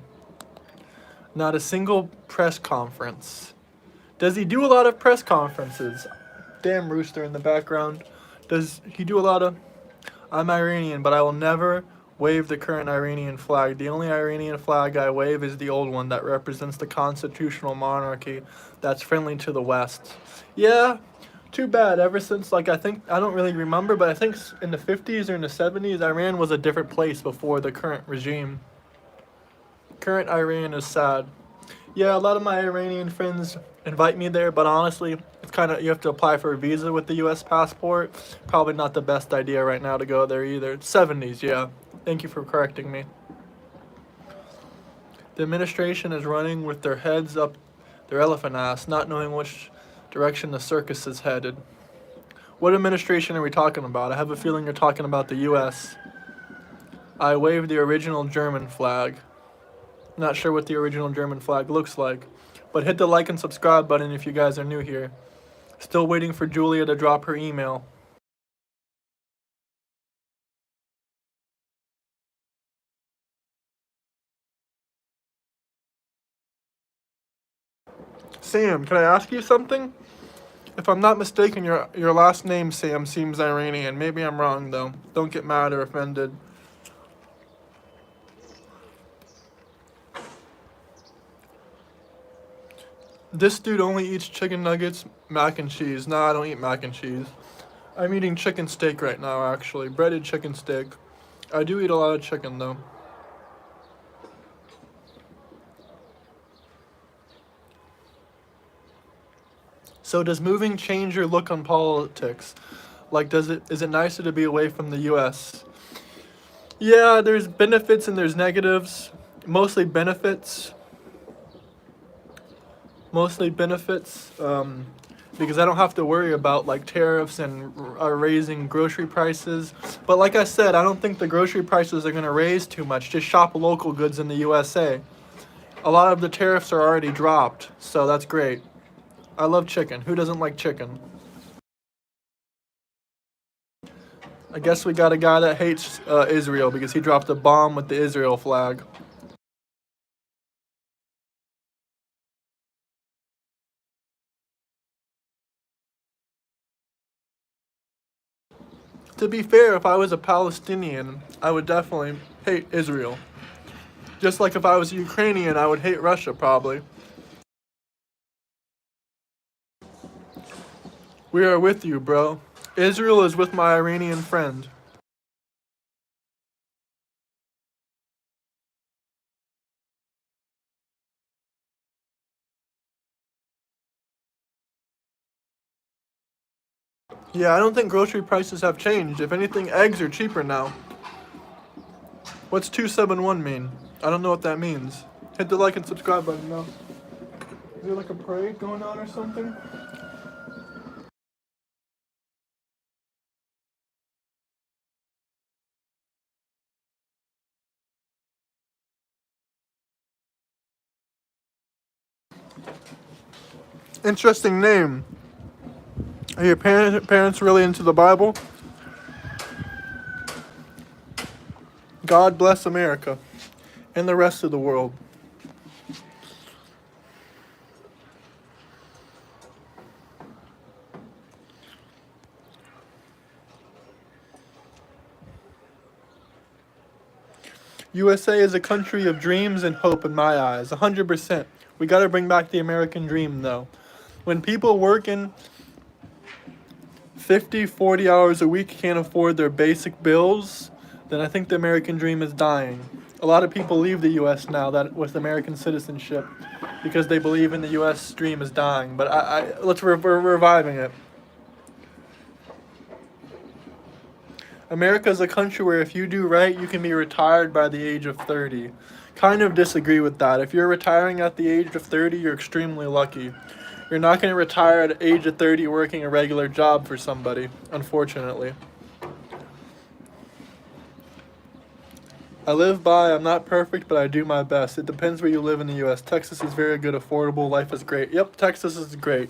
Not a single press conference. Does he do a lot of press conferences? Damn rooster in the background. Does he do a lot of... I'm Iranian, but I will never wave the current Iranian flag. The only Iranian flag I wave is the old one that represents the constitutional monarchy that's friendly to the West. Yeah, too bad. Ever since, I don't really remember, but I think in the 50s or in the 70s, Iran was a different place before the current regime. Current Iran is sad. Yeah, a lot of my Iranian friends invite me there, but honestly, it's you have to apply for a visa with the U.S. passport. Probably not the best idea right now to go there either. 70s, yeah. Thank you for correcting me. The administration is running with their heads up their elephant ass, not knowing which direction the circus is headed. What administration are we talking about? I have a feeling you're talking about the U.S. I waved the original German flag. Not sure what the original German flag looks like, but hit the like and subscribe button if you guys are new here. Still waiting for Julia to drop her email. Sam, can I ask you something? If I'm not mistaken, your last name, Sam, seems Iranian. Maybe I'm wrong, though. Don't get mad or offended. This dude only eats chicken nuggets, mac and cheese. Nah, I don't eat mac and cheese. I'm eating chicken steak right now, actually. Breaded chicken steak. I do eat a lot of chicken, though. So does moving change your look on politics? Like, is it nicer to be away from the U.S.? Yeah, there's benefits and there's negatives. Mostly benefits. Mostly benefits. Because I don't have to worry about like tariffs and raising grocery prices. But like I said, I don't think the grocery prices are going to raise too much. Just shop local goods in the USA. A lot of the tariffs are already dropped, so that's great. I love chicken. Who doesn't like chicken? I guess we got a guy that hates Israel because he dropped a bomb with the Israel flag. To be fair, if I was a Palestinian, I would definitely hate Israel. Just like if I was a Ukrainian, I would hate Russia probably. We are with you, bro. Israel is with my Iranian friend. Yeah, I don't think grocery prices have changed. If anything, eggs are cheaper now. What's 271 mean? I don't know what that means. Hit the like and subscribe button now. Is there like a parade going on or something? Interesting name. Are your parents really into the Bible? God bless America and the rest of the world. USA is a country of dreams and hope in my eyes, 100%. We gotta bring back the American dream though. When people working 50, 40 hours a week can't afford their basic bills, then I think the American dream is dying. A lot of people leave the US now that with American citizenship because they believe in the US dream is dying. But we're reviving it. America is a country where if you do right, you can be retired by the age of 30. Kind of disagree with that. If you're retiring at the age of 30, you're extremely lucky. You're not going to retire at the age of 30 working a regular job for somebody, unfortunately. I'm not perfect, but I do my best. It depends where you live in the U.S. Texas is very good, affordable, life is great. Yep, Texas is great.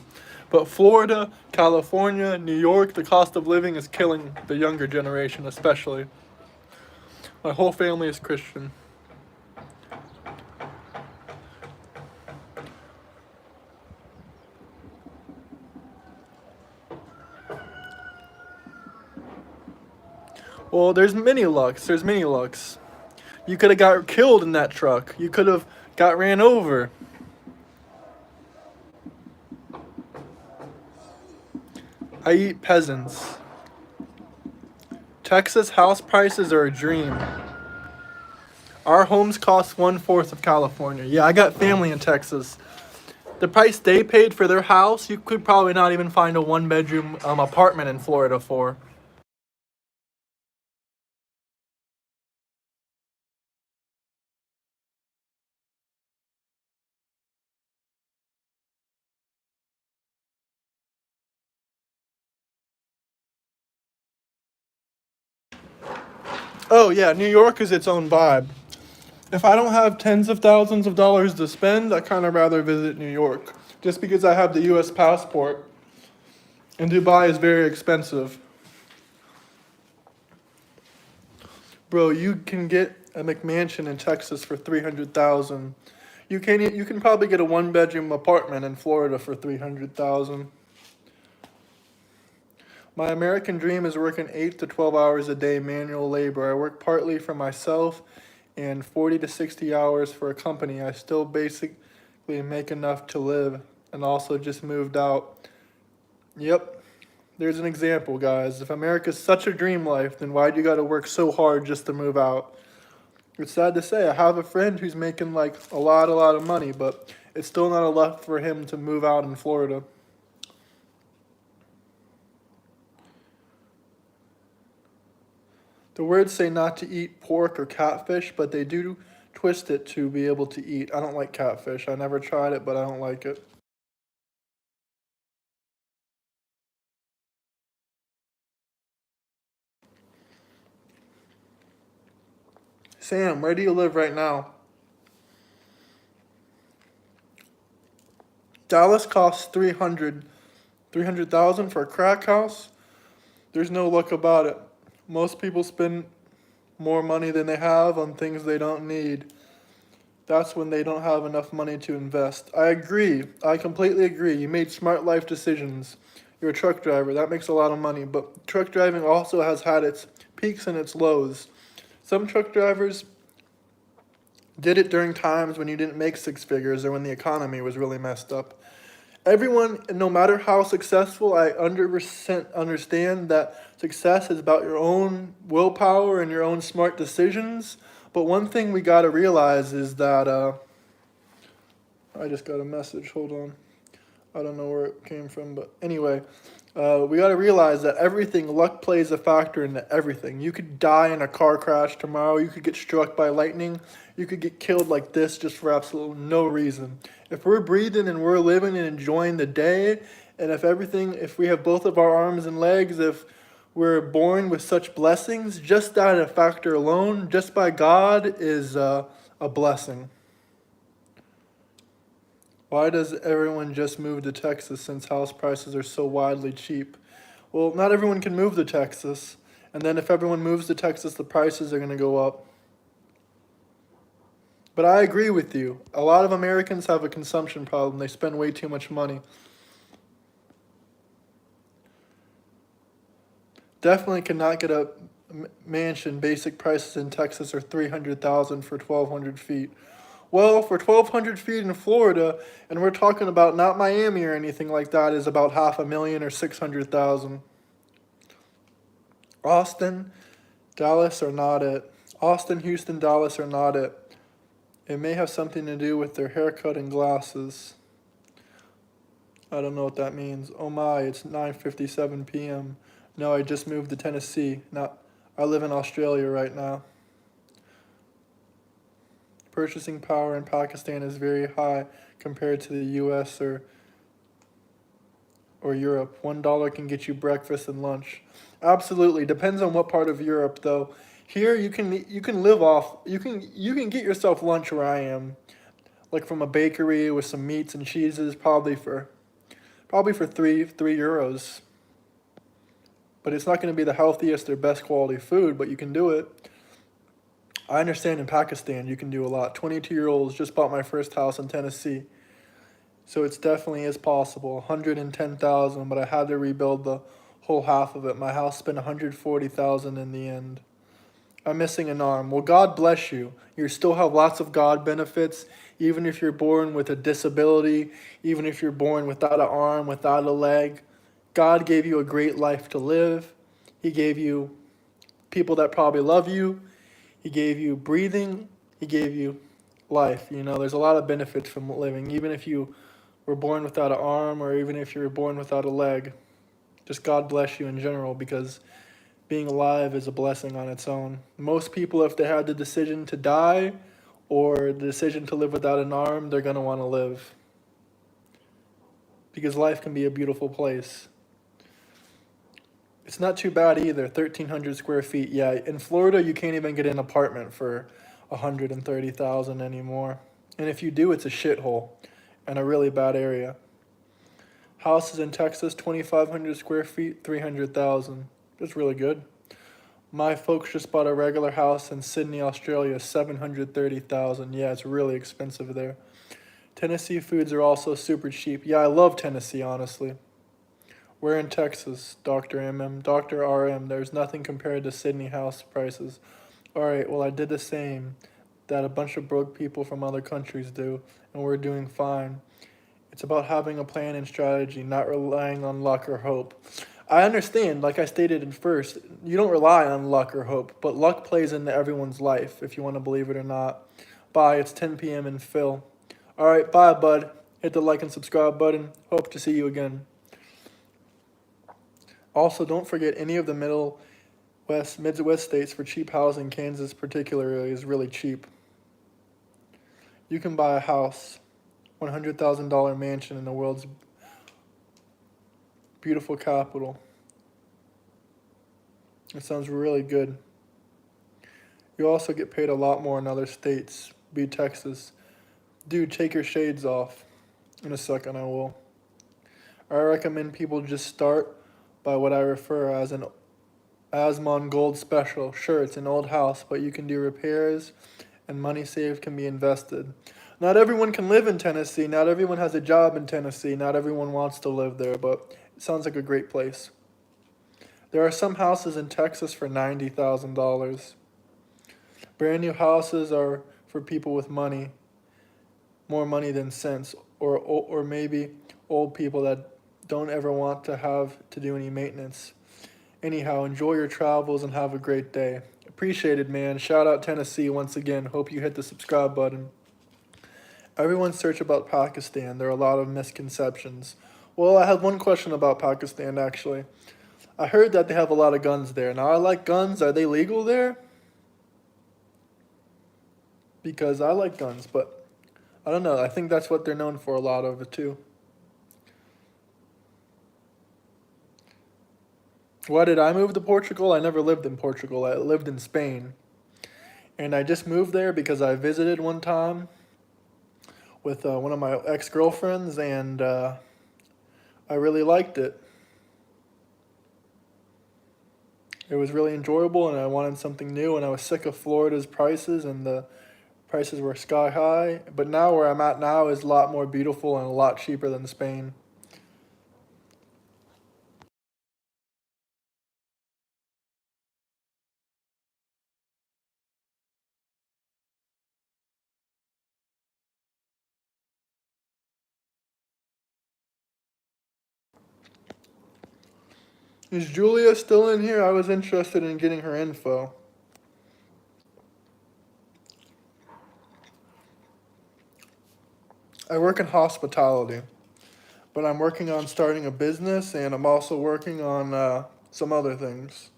But Florida, California, New York, the cost of living is killing the younger generation, especially. My whole family is Christian. Well, there's many lucks. You could have got killed in that truck. You could have got ran over. I eat peasants. Texas house prices are a dream. Our homes cost 1/4 of California. Yeah, I got family in Texas. The price they paid for their house, you could probably not even find a one-bedroom apartment in Florida for. Oh yeah, New York is its own vibe. If I don't have tens of thousands of dollars to spend, I kind of rather visit New York. Just because I have the US passport. And Dubai is very expensive. Bro, you can get a McMansion in Texas for 300,000. You can probably get a one-bedroom apartment in Florida for 300,000. My American dream is working 8 to 12 hours a day manual labor. I work partly for myself and 40 to 60 hours for a company. I still basically make enough to live. and also just moved out. Yep, there's an example, guys. If America's such a dream life, then why do you gotta work so hard just to move out? It's sad to say, I have a friend who's making like a lot of money, but it's still not enough for him to move out in Florida. The words say not to eat pork or catfish, but they do twist it to be able to eat. I don't like catfish. I never tried it, but I don't like it. Sam, where do you live right now? Dallas costs 300,000 for a crack house. There's no luck about it. Most people spend more money than they have on things they don't need. That's when they don't have enough money to invest. I agree. I completely agree. You made smart life decisions. You're a truck driver. That makes a lot of money. But truck driving also has had its peaks and its lows. Some truck drivers did it during times when you didn't make six figures or when the economy was really messed up. Everyone, no matter how successful, I 100% understand that success is about your own willpower and your own smart decisions. But one thing we gotta realize is that, I just got a message, hold on. I don't know where it came from, but anyway, we gotta realize that luck plays a factor into everything. You could die in a car crash tomorrow, you could get struck by lightning, you could get killed like this just for absolutely no reason. If we're breathing and we're living and enjoying the day, and if we have both of our arms and legs, if we're born with such blessings, just that factor alone, just by God, is a blessing. Why does everyone just move to Texas since house prices are so wildly cheap? Well, not everyone can move to Texas. And then if everyone moves to Texas, the prices are going to go up. But I agree with you. A lot of Americans have a consumption problem. They spend way too much money. Definitely cannot get a mansion. Basic prices in Texas are 300,000 for 1,200 feet. Well, for 1,200 feet in Florida, and we're talking about not Miami or anything like that, is about 500,000 or 600,000. Austin, Dallas are not it. Austin, Houston, Dallas are not it. It may have something to do with their haircut and glasses. I don't know what that means. Oh my, it's 9:57 p.m. No, I just moved to Tennessee. I live in Australia right now. Purchasing power in Pakistan is very high compared to the US or Europe. $1 can get you breakfast and lunch. Absolutely, depends on what part of Europe though. Here you can live off you can get yourself lunch where I am, like from a bakery with some meats and cheeses, probably for three euros. But it's not going to be the healthiest or best quality food, but you can do it. I understand in Pakistan you can do a lot. 22-year-olds just bought my first house in Tennessee. So it's definitely is possible. 110,000, but I had to rebuild the whole half of it. My house spent 140,000 in the end. I'm missing an arm. Well, God bless you. You still have lots of God benefits, even if you're born with a disability, even if you're born without an arm, without a leg. God gave you a great life to live. He gave you people that probably love you. He gave you breathing. He gave you life. There's a lot of benefits from living, even if you were born without an arm or even if you were born without a leg. Just God bless you in general, because being alive is a blessing on its own. Most people, if they had the decision to die or the decision to live without an arm, they're going to want to live. Because life can be a beautiful place. It's not too bad either, 1,300 square feet. Yeah, in Florida, you can't even get an apartment for 130,000 anymore. And if you do, it's a shithole and a really bad area. Houses in Texas, 2,500 square feet, 300,000. That's really good. My folks just bought a regular house in Sydney, Australia, 730,000. Yeah, it's really expensive there. Tennessee foods are also super cheap. Yeah, I love Tennessee, honestly. We're in Texas, Dr. MM, Dr. RM. There's nothing compared to Sydney house prices. Alright, well, I did the same that a bunch of broke people from other countries do, and we're doing fine. It's about having a plan and strategy, not relying on luck or hope. I understand, like I stated at first, you don't rely on luck or hope, but luck plays into everyone's life, if you want to believe it or not. Bye, it's 10 p.m. in Phil. Alright, bye, bud. Hit the like and subscribe button. Hope to see you again. Also, don't forget any of the Midwest states for cheap housing. Kansas, particularly, is really cheap. You can buy a house, $100,000 mansion in the world's beautiful capital. It sounds really good. You also get paid a lot more in other states, be Texas. Dude, take your shades off. In a second, I will. I recommend people just start by what I refer as an Asmon Gold Special. Sure, it's an old house, but you can do repairs, and money saved can be invested. Not everyone can live in Tennessee. Not everyone has a job in Tennessee. Not everyone wants to live there, but it sounds like a great place. There are some houses in Texas for $90,000. Brand new houses are for people with money, more money than sense, or maybe old people that don't ever want to have to do any maintenance. Anyhow, enjoy your travels and have a great day. Appreciate it, man. Shout out Tennessee once again. Hope you hit the subscribe button. Everyone search about Pakistan. There are a lot of misconceptions. Well, I have one question about Pakistan, actually. I heard that they have a lot of guns there. Now, I like guns. Are they legal there? Because I like guns, but I don't know. I think that's what they're known for, a lot of it, too. Why did I move to Portugal? I never lived in Portugal. I lived in Spain. And I just moved there because I visited one time with one of my ex-girlfriends, and I really liked it. It was really enjoyable, and I wanted something new, and I was sick of Florida's prices, and the prices were sky high. But now where I'm at now is a lot more beautiful and a lot cheaper than Spain. Is Julia still in here? I was interested in getting her info. I work in hospitality, but I'm working on starting a business, and I'm also working on some other things.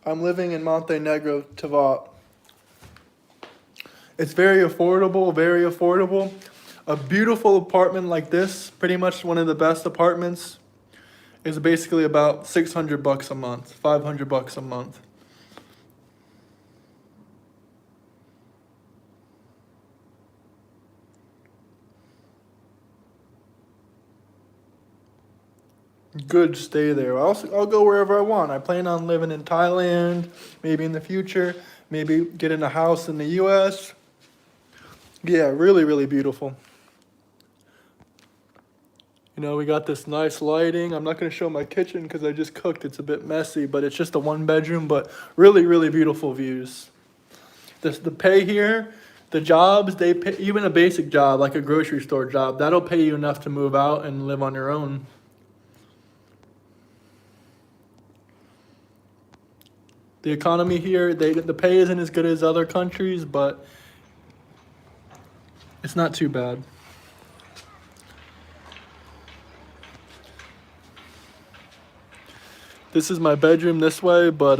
I'm living in Montenegro, Tavat. It's very affordable, very affordable. A beautiful apartment like this, pretty much one of the best apartments, is basically about $600 a month, $500 a month. Good, stay there. I'll go wherever I want. I plan on living in Thailand, maybe in the future, maybe getting a house in the U.S. Yeah, really, really beautiful. You know, we got this nice lighting. I'm not going to show my kitchen because I just cooked. It's a bit messy, but it's just a one bedroom, but really, really beautiful views. The pay here, the jobs, they pay, even a basic job like a grocery store job, that'll pay you enough to move out and live on your own. The economy here, the pay isn't as good as other countries, but it's not too bad. This is my bedroom this way, but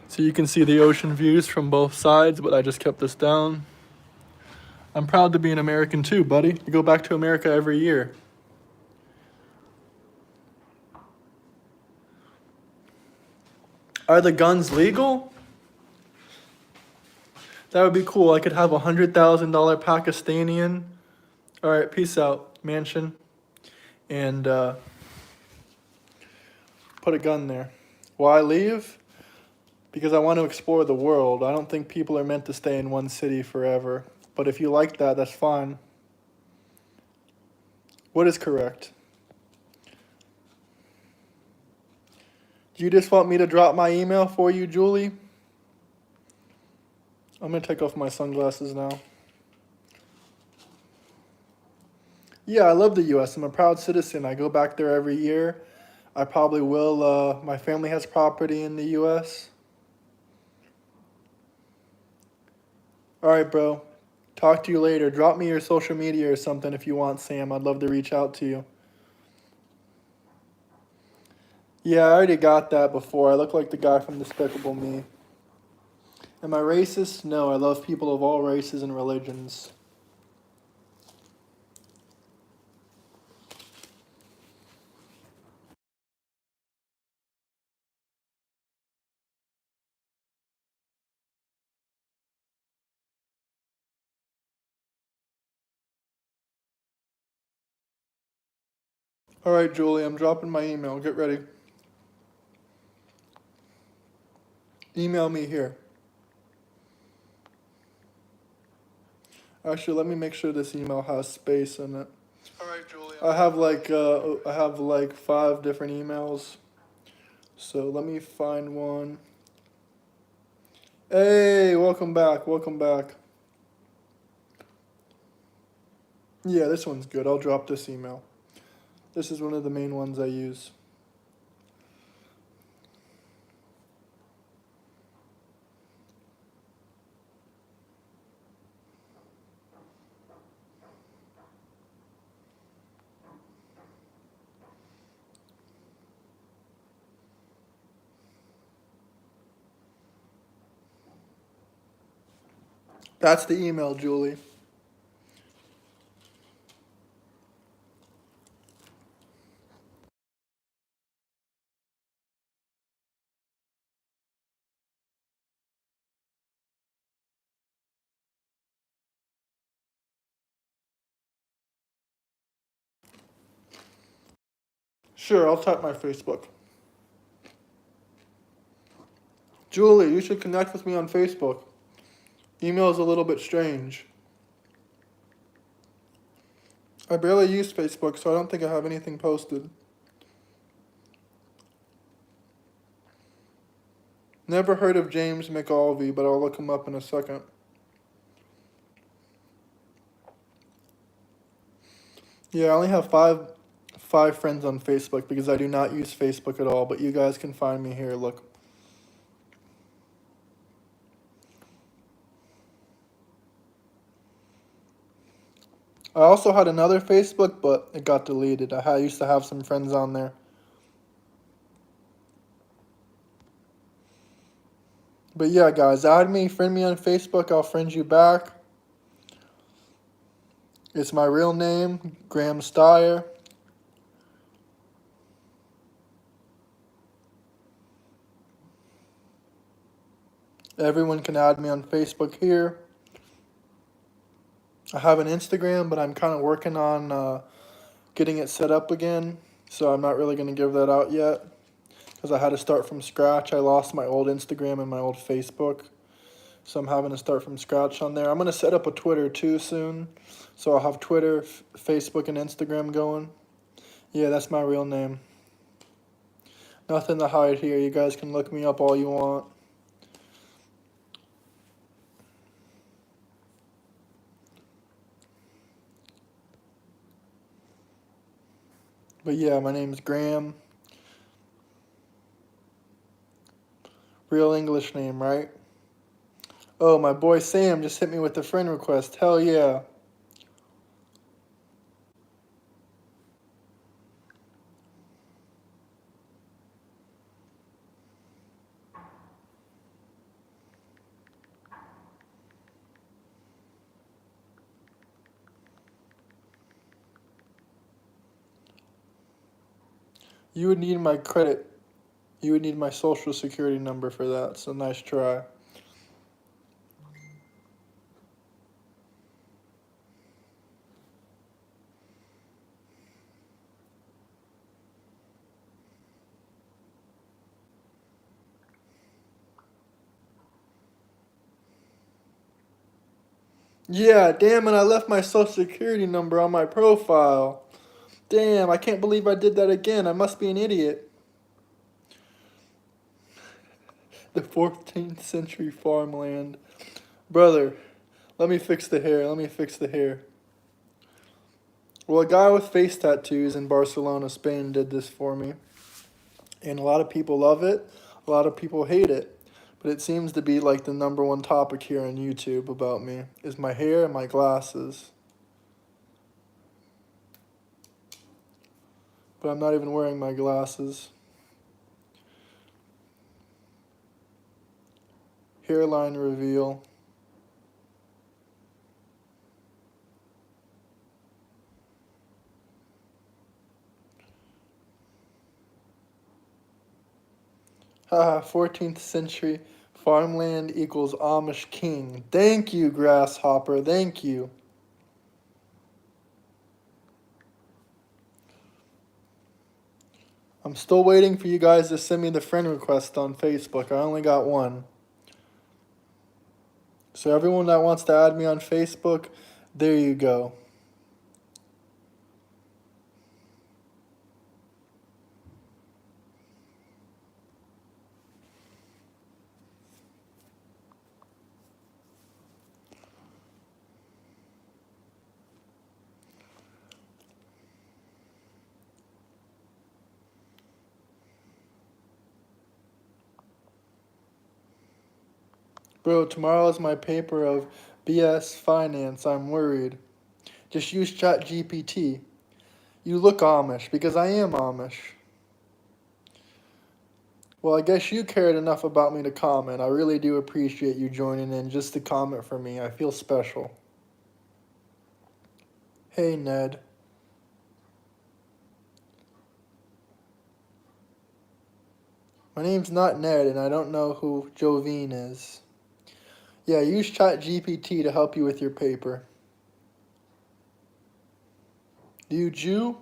so you can see the ocean views from both sides, but I just kept this down. I'm proud to be an American too, buddy. I go back to America every year. Are the guns legal? That would be cool. I could have $100,000 Pakistani. All right, peace out, mansion, and put a gun there. Why leave? Because I want to explore the world. I don't think people are meant to stay in one city forever. But if you like that, that's fine. What is correct? Do you just want me to drop my email for you, Julie? I'm going to take off my sunglasses now. Yeah, I love the U.S. I'm a proud citizen. I go back there every year. I probably will. My family has property in the U.S. All right, bro. Talk to you later. Drop me your social media or something if you want, Sam. I'd love to reach out to you. Yeah, I already got that before. I look like the guy from Despicable Me. Am I racist? No, I love people of all races and religions. All right, Julie, I'm dropping my email. Get ready. Email me here. Actually, let me make sure this email has space in it. All right, Julie. I have like 5 different emails. So let me find one. Hey, welcome back. Welcome back. Yeah, this one's good. I'll drop this email. This is one of the main ones I use. That's the email, Julie. Sure, I'll type my Facebook. Julie, you should connect with me on Facebook. Email is a little bit strange. I barely use Facebook, so I don't think I have anything posted. Never heard of James McAlvey, but I'll look him up in a second. Yeah, I only have five friends on Facebook because I do not use Facebook at all, but you guys can find me here. Look. I also had another Facebook, but it got deleted. I used to have some friends on there. But yeah, guys, add me, friend me on Facebook. I'll friend you back. It's my real name, Graham Steyer. Everyone can add me on Facebook here. I have an Instagram, but I'm kind of working on getting it set up again. So I'm not really going to give that out yet because I had to start from scratch. I lost my old Instagram and my old Facebook. So I'm having to start from scratch on there. I'm going to set up a Twitter too soon. So I'll have Twitter, Facebook, and Instagram going. Yeah, that's my real name. Nothing to hide here. You guys can look me up all you want. But yeah, my name's Graham. Real English name, right? Oh, my boy Sam just hit me with a friend request. Hell yeah. You would need my credit. You would need my social security number for that. So nice try. Yeah, damn it, I left my social security number on my profile. Damn, I can't believe I did that again. I must be an idiot. The 14th century farmland. Brother, let me fix the hair. Let me fix the hair. Well, a guy with face tattoos in Barcelona, Spain did this for me. And a lot of people love it, a lot of people hate it. But it seems to be like the number one topic here on YouTube about me is my hair and my glasses. But I'm not even wearing my glasses. Hairline reveal. Haha, 14th century farmland equals Amish king. Thank you, grasshopper. Thank you. I'm still waiting for you guys to send me the friend request on Facebook. I only got one. So everyone that wants to add me on Facebook, there you go. Bro, tomorrow is my paper of BS finance. I'm worried. Just use ChatGPT. You look Amish because I am Amish. Well, I guess you cared enough about me to comment. I really do appreciate you joining in just to comment for me. I feel special. Hey, Ned. My name's not Ned, and I don't know who Jovine is. Yeah, use ChatGPT to help you with your paper. You Jew?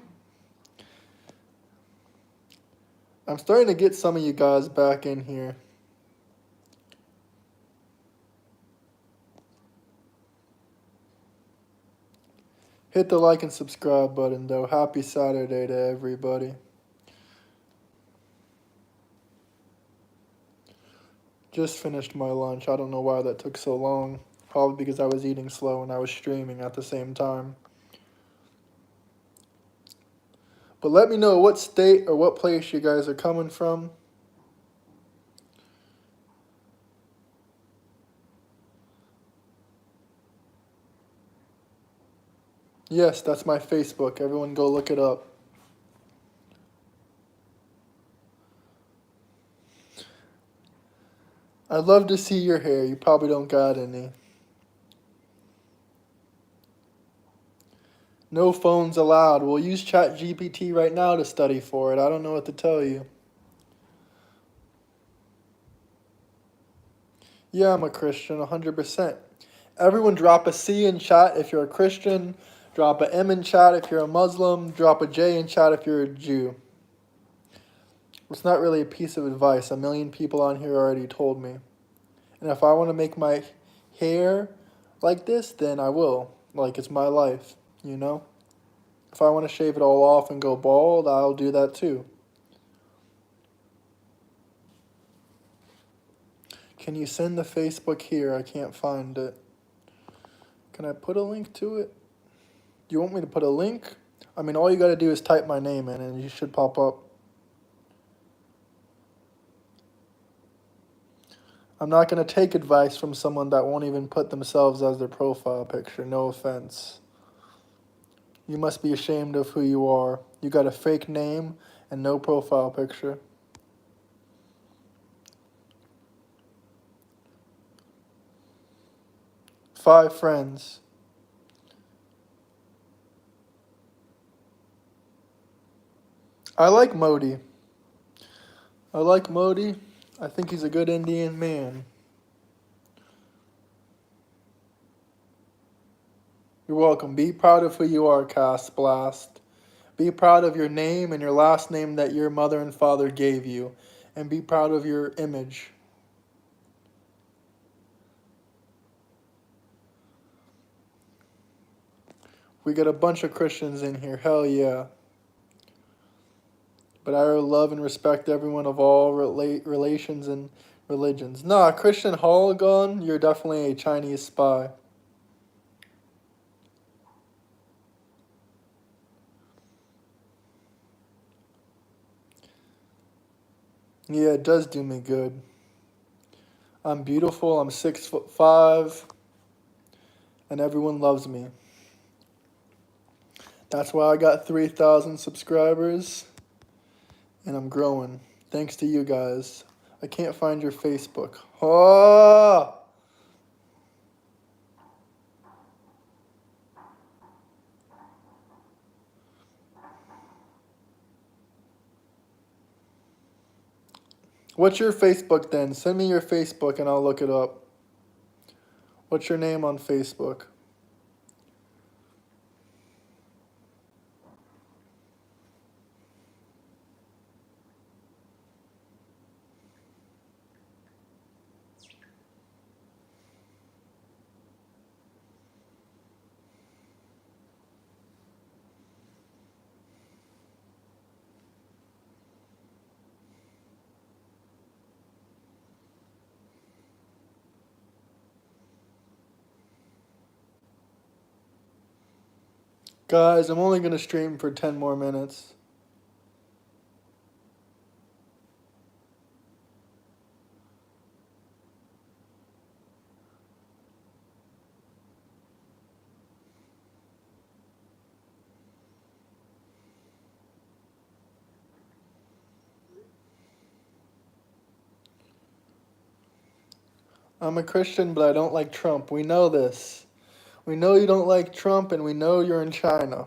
I'm starting to get some of you guys back in here. Hit the like and subscribe button, though. Happy Saturday to everybody. Just finished my lunch. I don't know why that took so long. Probably because I was eating slow and I was streaming at the same time. But let me know what state or what place you guys are coming from. Yes, that's my Facebook. Everyone go look it up. I'd love to see your hair. You probably don't got any. No phones allowed. We'll use ChatGPT right now to study for it. I don't know what to tell you. Yeah, I'm a Christian, 100%. Everyone drop a C in chat if you're a Christian. Drop a M in chat if you're a Muslim. Drop a J in chat if you're a Jew. It's not really a piece of advice. A million people on here already told me. And if I want to make my hair like this, then I will. Like, it's my life, you know? If I want to shave it all off and go bald, I'll do that too. Can you send the Facebook here? I can't find it. Can I put a link to it? Do you want me to put a link? I mean, all you gotta do is type my name in and you should pop up. I'm not gonna take advice from someone that won't even put themselves as their profile picture. No offense. You must be ashamed of who you are. You got a fake name and no profile picture. Five friends. I like Modi. I think he's a good Indian man. You're welcome. Be proud of who you are, Cast Blast. Be proud of your name and your last name that your mother and father gave you. And be proud of your image. We got a bunch of Christians in here. Hell yeah. But I love and respect everyone of all relations and religions. Nah, Christian Hologon, you're definitely a Chinese spy. Yeah, it does do me good. I'm beautiful, I'm 6'5", and everyone loves me. That's why I got 3,000 subscribers, and I'm growing. Thanks to you guys. I can't find your Facebook. Oh! What's your Facebook then? Send me your Facebook and I'll look it up. What's your name on Facebook? Guys, I'm only going to stream for 10 more minutes. I'm a Christian, but I don't like Trump. We know this. We know you don't like Trump, and we know you're in China.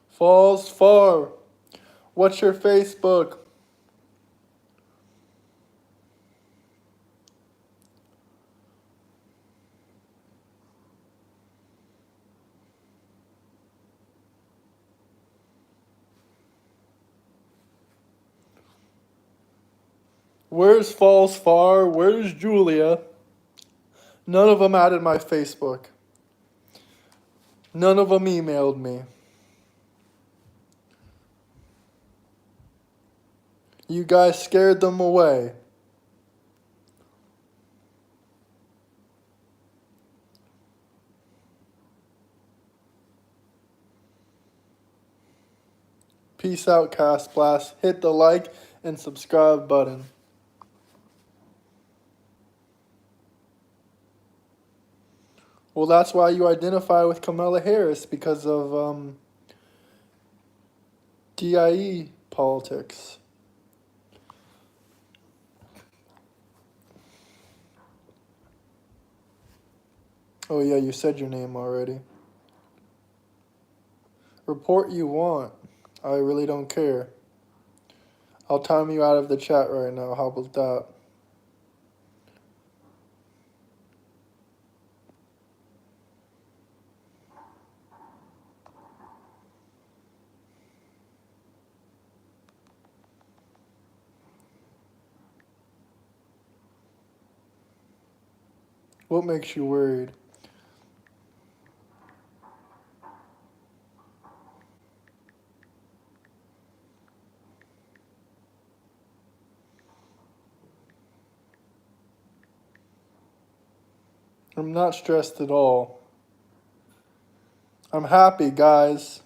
Falls far. What's your Facebook? Where's Falls Far? Where's Julia? None of them added my Facebook. None of them emailed me. You guys scared them away. Peace out, Cast Blast. Hit the like and subscribe button. Well, that's why you identify with Kamala Harris, because of DIE politics. Oh yeah, you said your name already. Report you want. I really don't care. I'll time you out of the chat right now. How about that? What makes you worried? I'm not stressed at all. I'm happy, guys.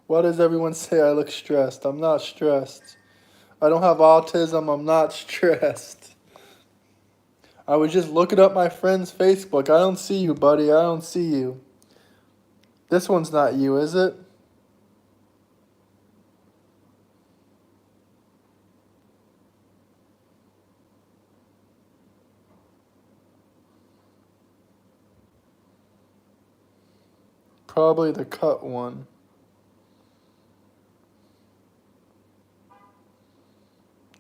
Why does everyone say I look stressed? I'm not stressed. I don't have autism. I'm not stressed. I was just looking up my friend's Facebook. I don't see you, buddy. I don't see you. This one's not you, is it? Probably the cut one.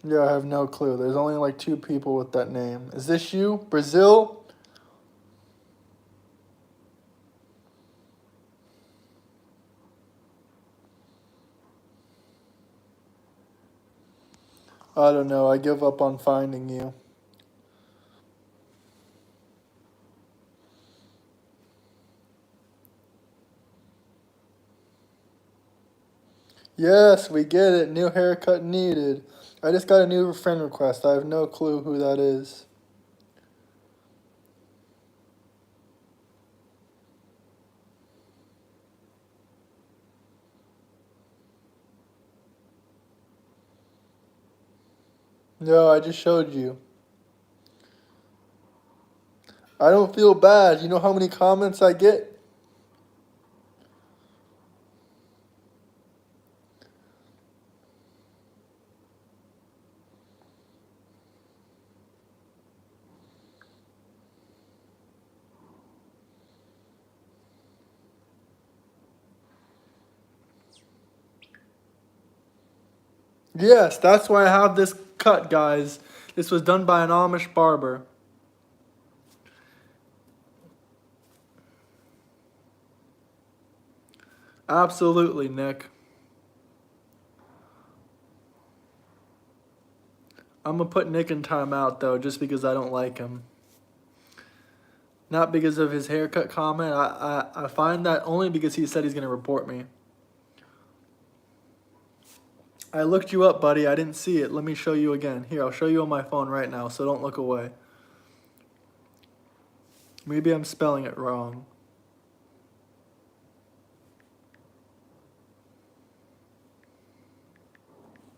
Yeah, I have no clue. There's only like 2 people with that name. Is this you? Brazil? I don't know. I give up on finding you. Yes, we get it. New haircut needed. I just got a new friend request. I have no clue who that is. No, I just showed you. I don't feel bad. You know how many comments I get? Yes, that's why I have this cut, guys. This was done by an Amish barber. Absolutely, Nick. I'm gonna put Nick in timeout though, just because I don't like him. Not because of his haircut comment. I find that only because he said he's gonna report me. I looked you up, buddy. I didn't see it. Let me show you again. Here, I'll show you on my phone right now, so don't look away. Maybe I'm spelling it wrong.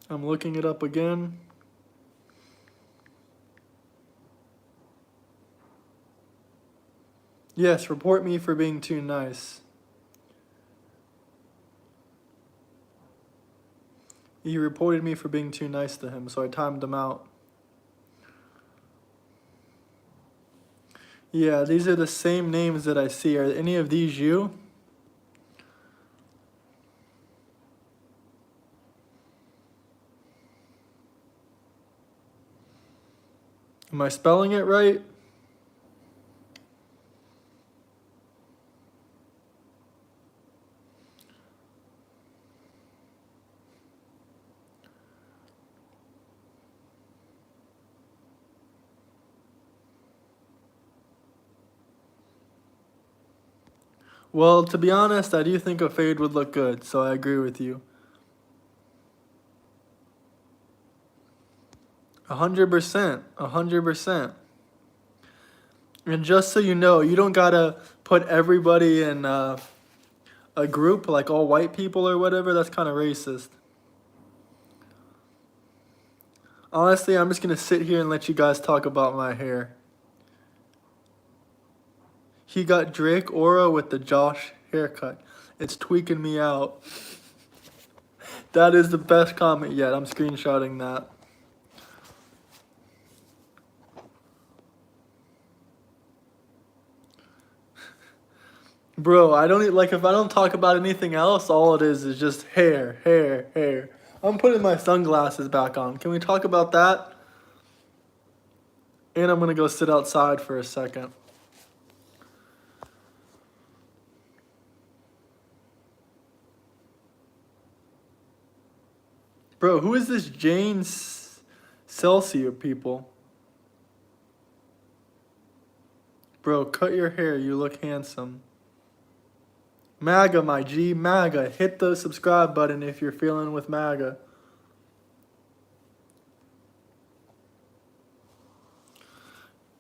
I'm looking it up again. Yes, report me for being too nice. He reported me for being too nice to him, so I timed him out. Yeah, these are the same names that I see. Are any of these you? Am I spelling it right? Well, to be honest, I do think a fade would look good, so I agree with you. 100%. 100%. And just so you know, you don't gotta put everybody in a group, like all white people or whatever. That's kind of racist. Honestly, I'm just gonna sit here and let you guys talk about my hair. He got Drake Aura with the Josh haircut. It's tweaking me out. That is the best comment yet. I'm screenshotting that. Bro, I don't like if I don't talk about anything else, all it is just hair, hair, hair. I'm putting my sunglasses back on. Can we talk about that? And I'm gonna go sit outside for a second. Bro, who is this Jane Celsius people? Bro, cut your hair. You look handsome. MAGA, my G, MAGA. Hit the subscribe button if you're feeling with MAGA.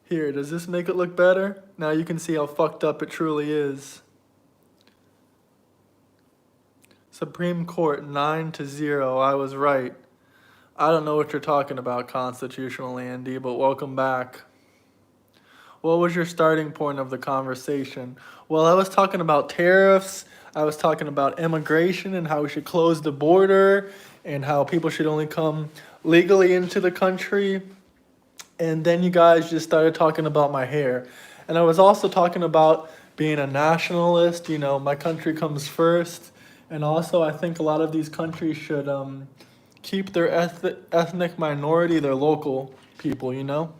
Here, does this make it look better? Now you can see how fucked up it truly is. Supreme Court 9-0. I was right. I don't know what you're talking about, Constitutional Andy, but welcome back. What was your starting point of the conversation? Well, I was talking about tariffs. I was talking about immigration and how we should close the border and how people should only come legally into the country. And then you guys just started talking about my hair. And I was also talking about being a nationalist. You know, my country comes first. And also, I think a lot of these countries should keep their ethnic minority, their local people, you know?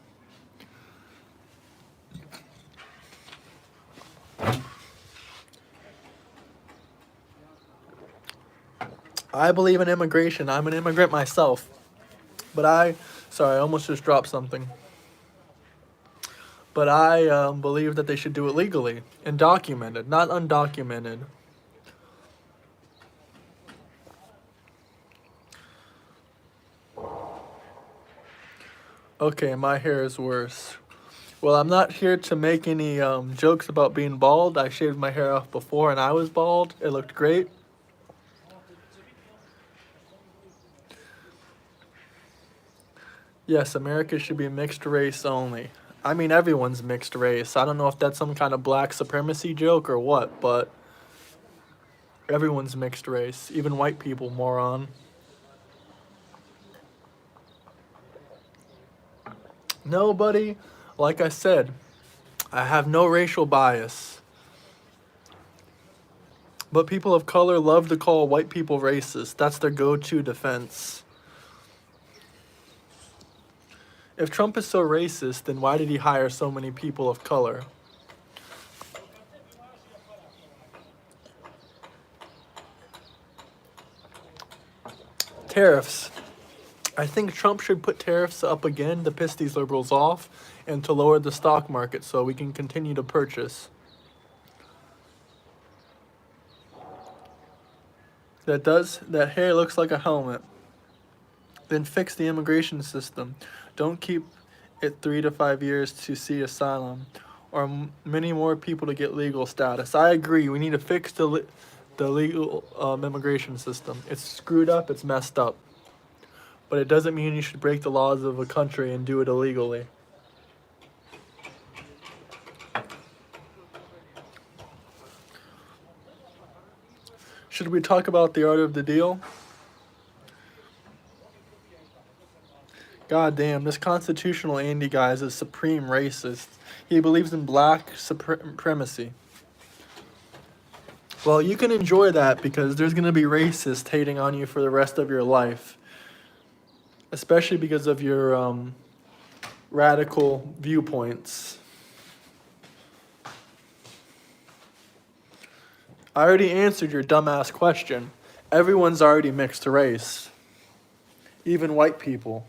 I believe in immigration. I'm an immigrant myself. But sorry, I almost just dropped something. But I believe that they should do it legally and documented, not undocumented. Okay, my hair is worse. Well, I'm not here to make any jokes about being bald. I shaved my hair off before and I was bald. It looked great. Yes, America should be mixed race only. I mean, everyone's mixed race. I don't know if that's some kind of black supremacy joke or what, but everyone's mixed race. Even white people, moron. No, buddy. Like I said, I have no racial bias. But people of color love to call white people racist. That's their go-to defense. If Trump is so racist, then why did he hire so many people of color? Tariffs. I think Trump should put tariffs up again to piss these liberals off and to lower the stock market so we can continue to purchase. That hair looks like a helmet. Then fix the immigration system. Don't keep it 3 to 5 years to see asylum or many more people to get legal status. I agree. We need to fix the legal immigration system. It's screwed up. It's messed up. But it doesn't mean you should break the laws of a country and do it illegally. Should we talk about the art of the deal? God damn, this constitutional Andy guy is a supreme racist. He believes in black supremacy. Well, you can enjoy that because there's going to be racists hating on you for the rest of your life. Especially because of your radical viewpoints. I already answered your dumbass question. Everyone's already mixed race. Even white people.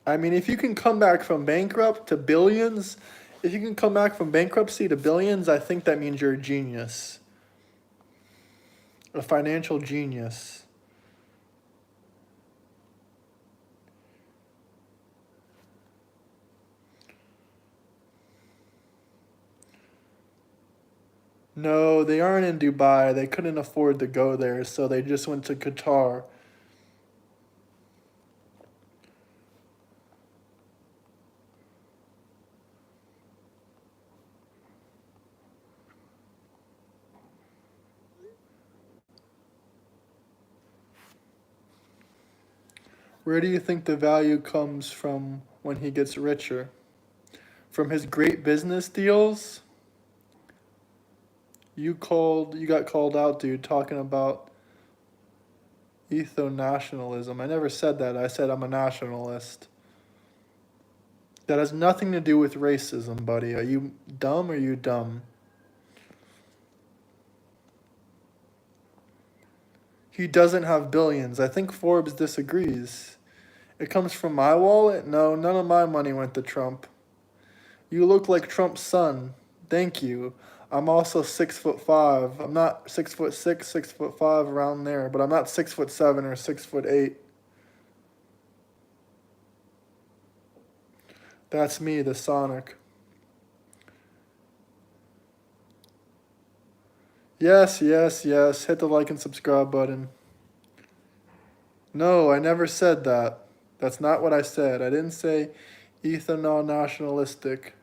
I mean, if you can come back from bankrupt to billions, if you can come back from bankruptcy to billions, I think that means you're a genius. A financial genius. No, they aren't in Dubai. They couldn't afford to go there, so they just went to Qatar. Where do you think the value comes from when he gets richer? From his great business deals? You got called out, dude, talking about ethno-nationalism. I never said that. I said I'm a nationalist. That has nothing to do with racism, buddy. Are you dumb or you dumb? He doesn't have billions. I think Forbes disagrees. It comes from my wallet? No, none of my money went to Trump. You look like Trump's son. Thank you. I'm also 6'5". I'm not 6'6", 6'5", around there, but I'm not 6'7" or 6'8". That's me, the Sonic. Yes, yes, yes. Hit the like and subscribe button. No, I never said that. That's not what I said. I didn't say ethno nationalistic.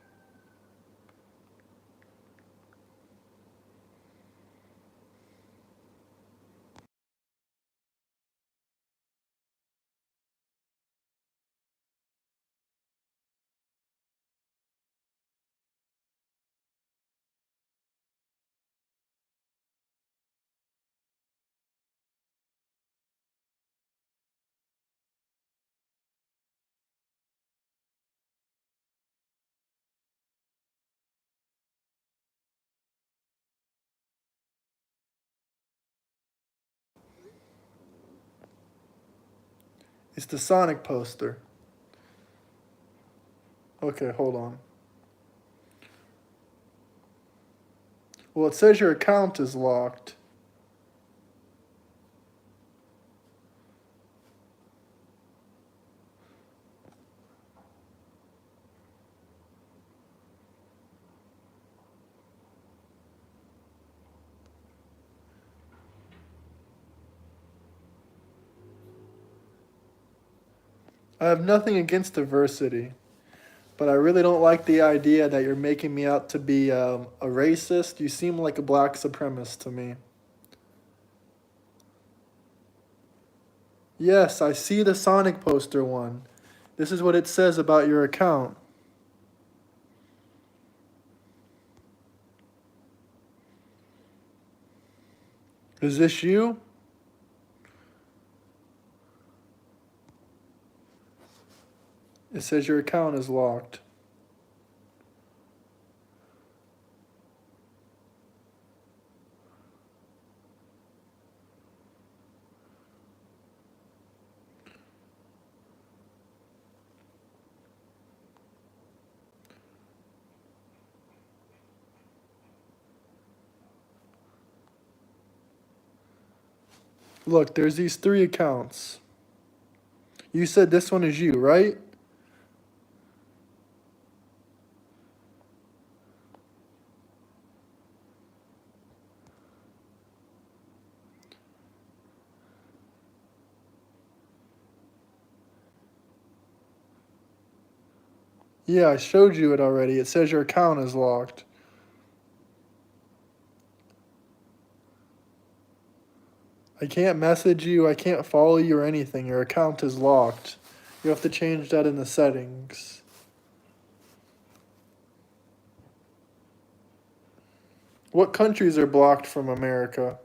It's the Sonic poster. Okay, hold on. Well, it says your account is locked. I have nothing against diversity, but I really don't like the idea that you're making me out to be a racist. You seem like a black supremacist to me. Yes, I see the Sonic poster one. This is what it says about your account. Is this you? It says your account is locked. Look, there's these 3 accounts. You said this one is you, right? Yeah, I showed you it already. It says your account is locked. I can't message you, I can't follow you or anything. Your account is locked. You have to change that in the settings. What countries are blocked from America?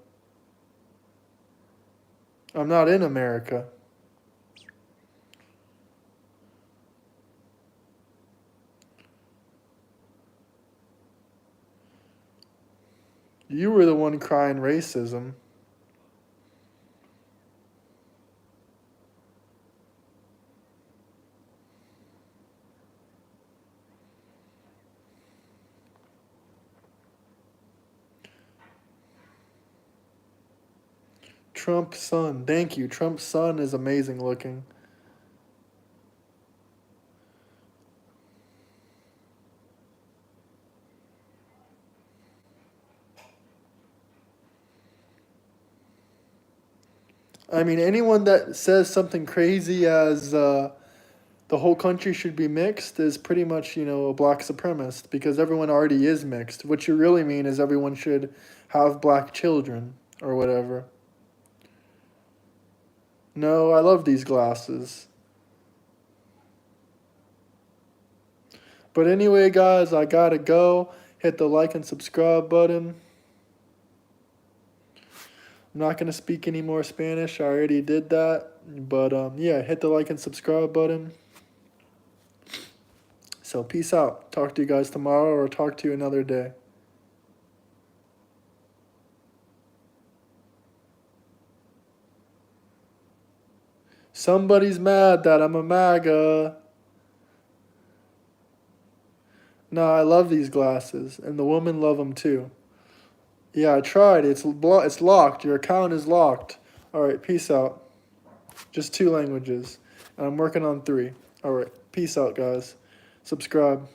I'm not in America. You were the one crying racism. Trump's son. Thank you. Trump's son is amazing looking. I mean, anyone that says something crazy as the whole country should be mixed is pretty much, a black supremacist because everyone already is mixed. What you really mean is everyone should have black children or whatever. No, I love these glasses. But anyway, guys, I gotta go. Hit the like and subscribe button. I'm not gonna speak any more Spanish. I already did that. But yeah, hit the like and subscribe button. So peace out. Talk to you guys tomorrow or talk to you another day. Somebody's mad that I'm a MAGA. No, I love these glasses, and the women love them too. Yeah, I tried. It's locked. Your account is locked. All right, peace out. Just 2 languages, and I'm working on 3. All right, peace out, guys. Subscribe.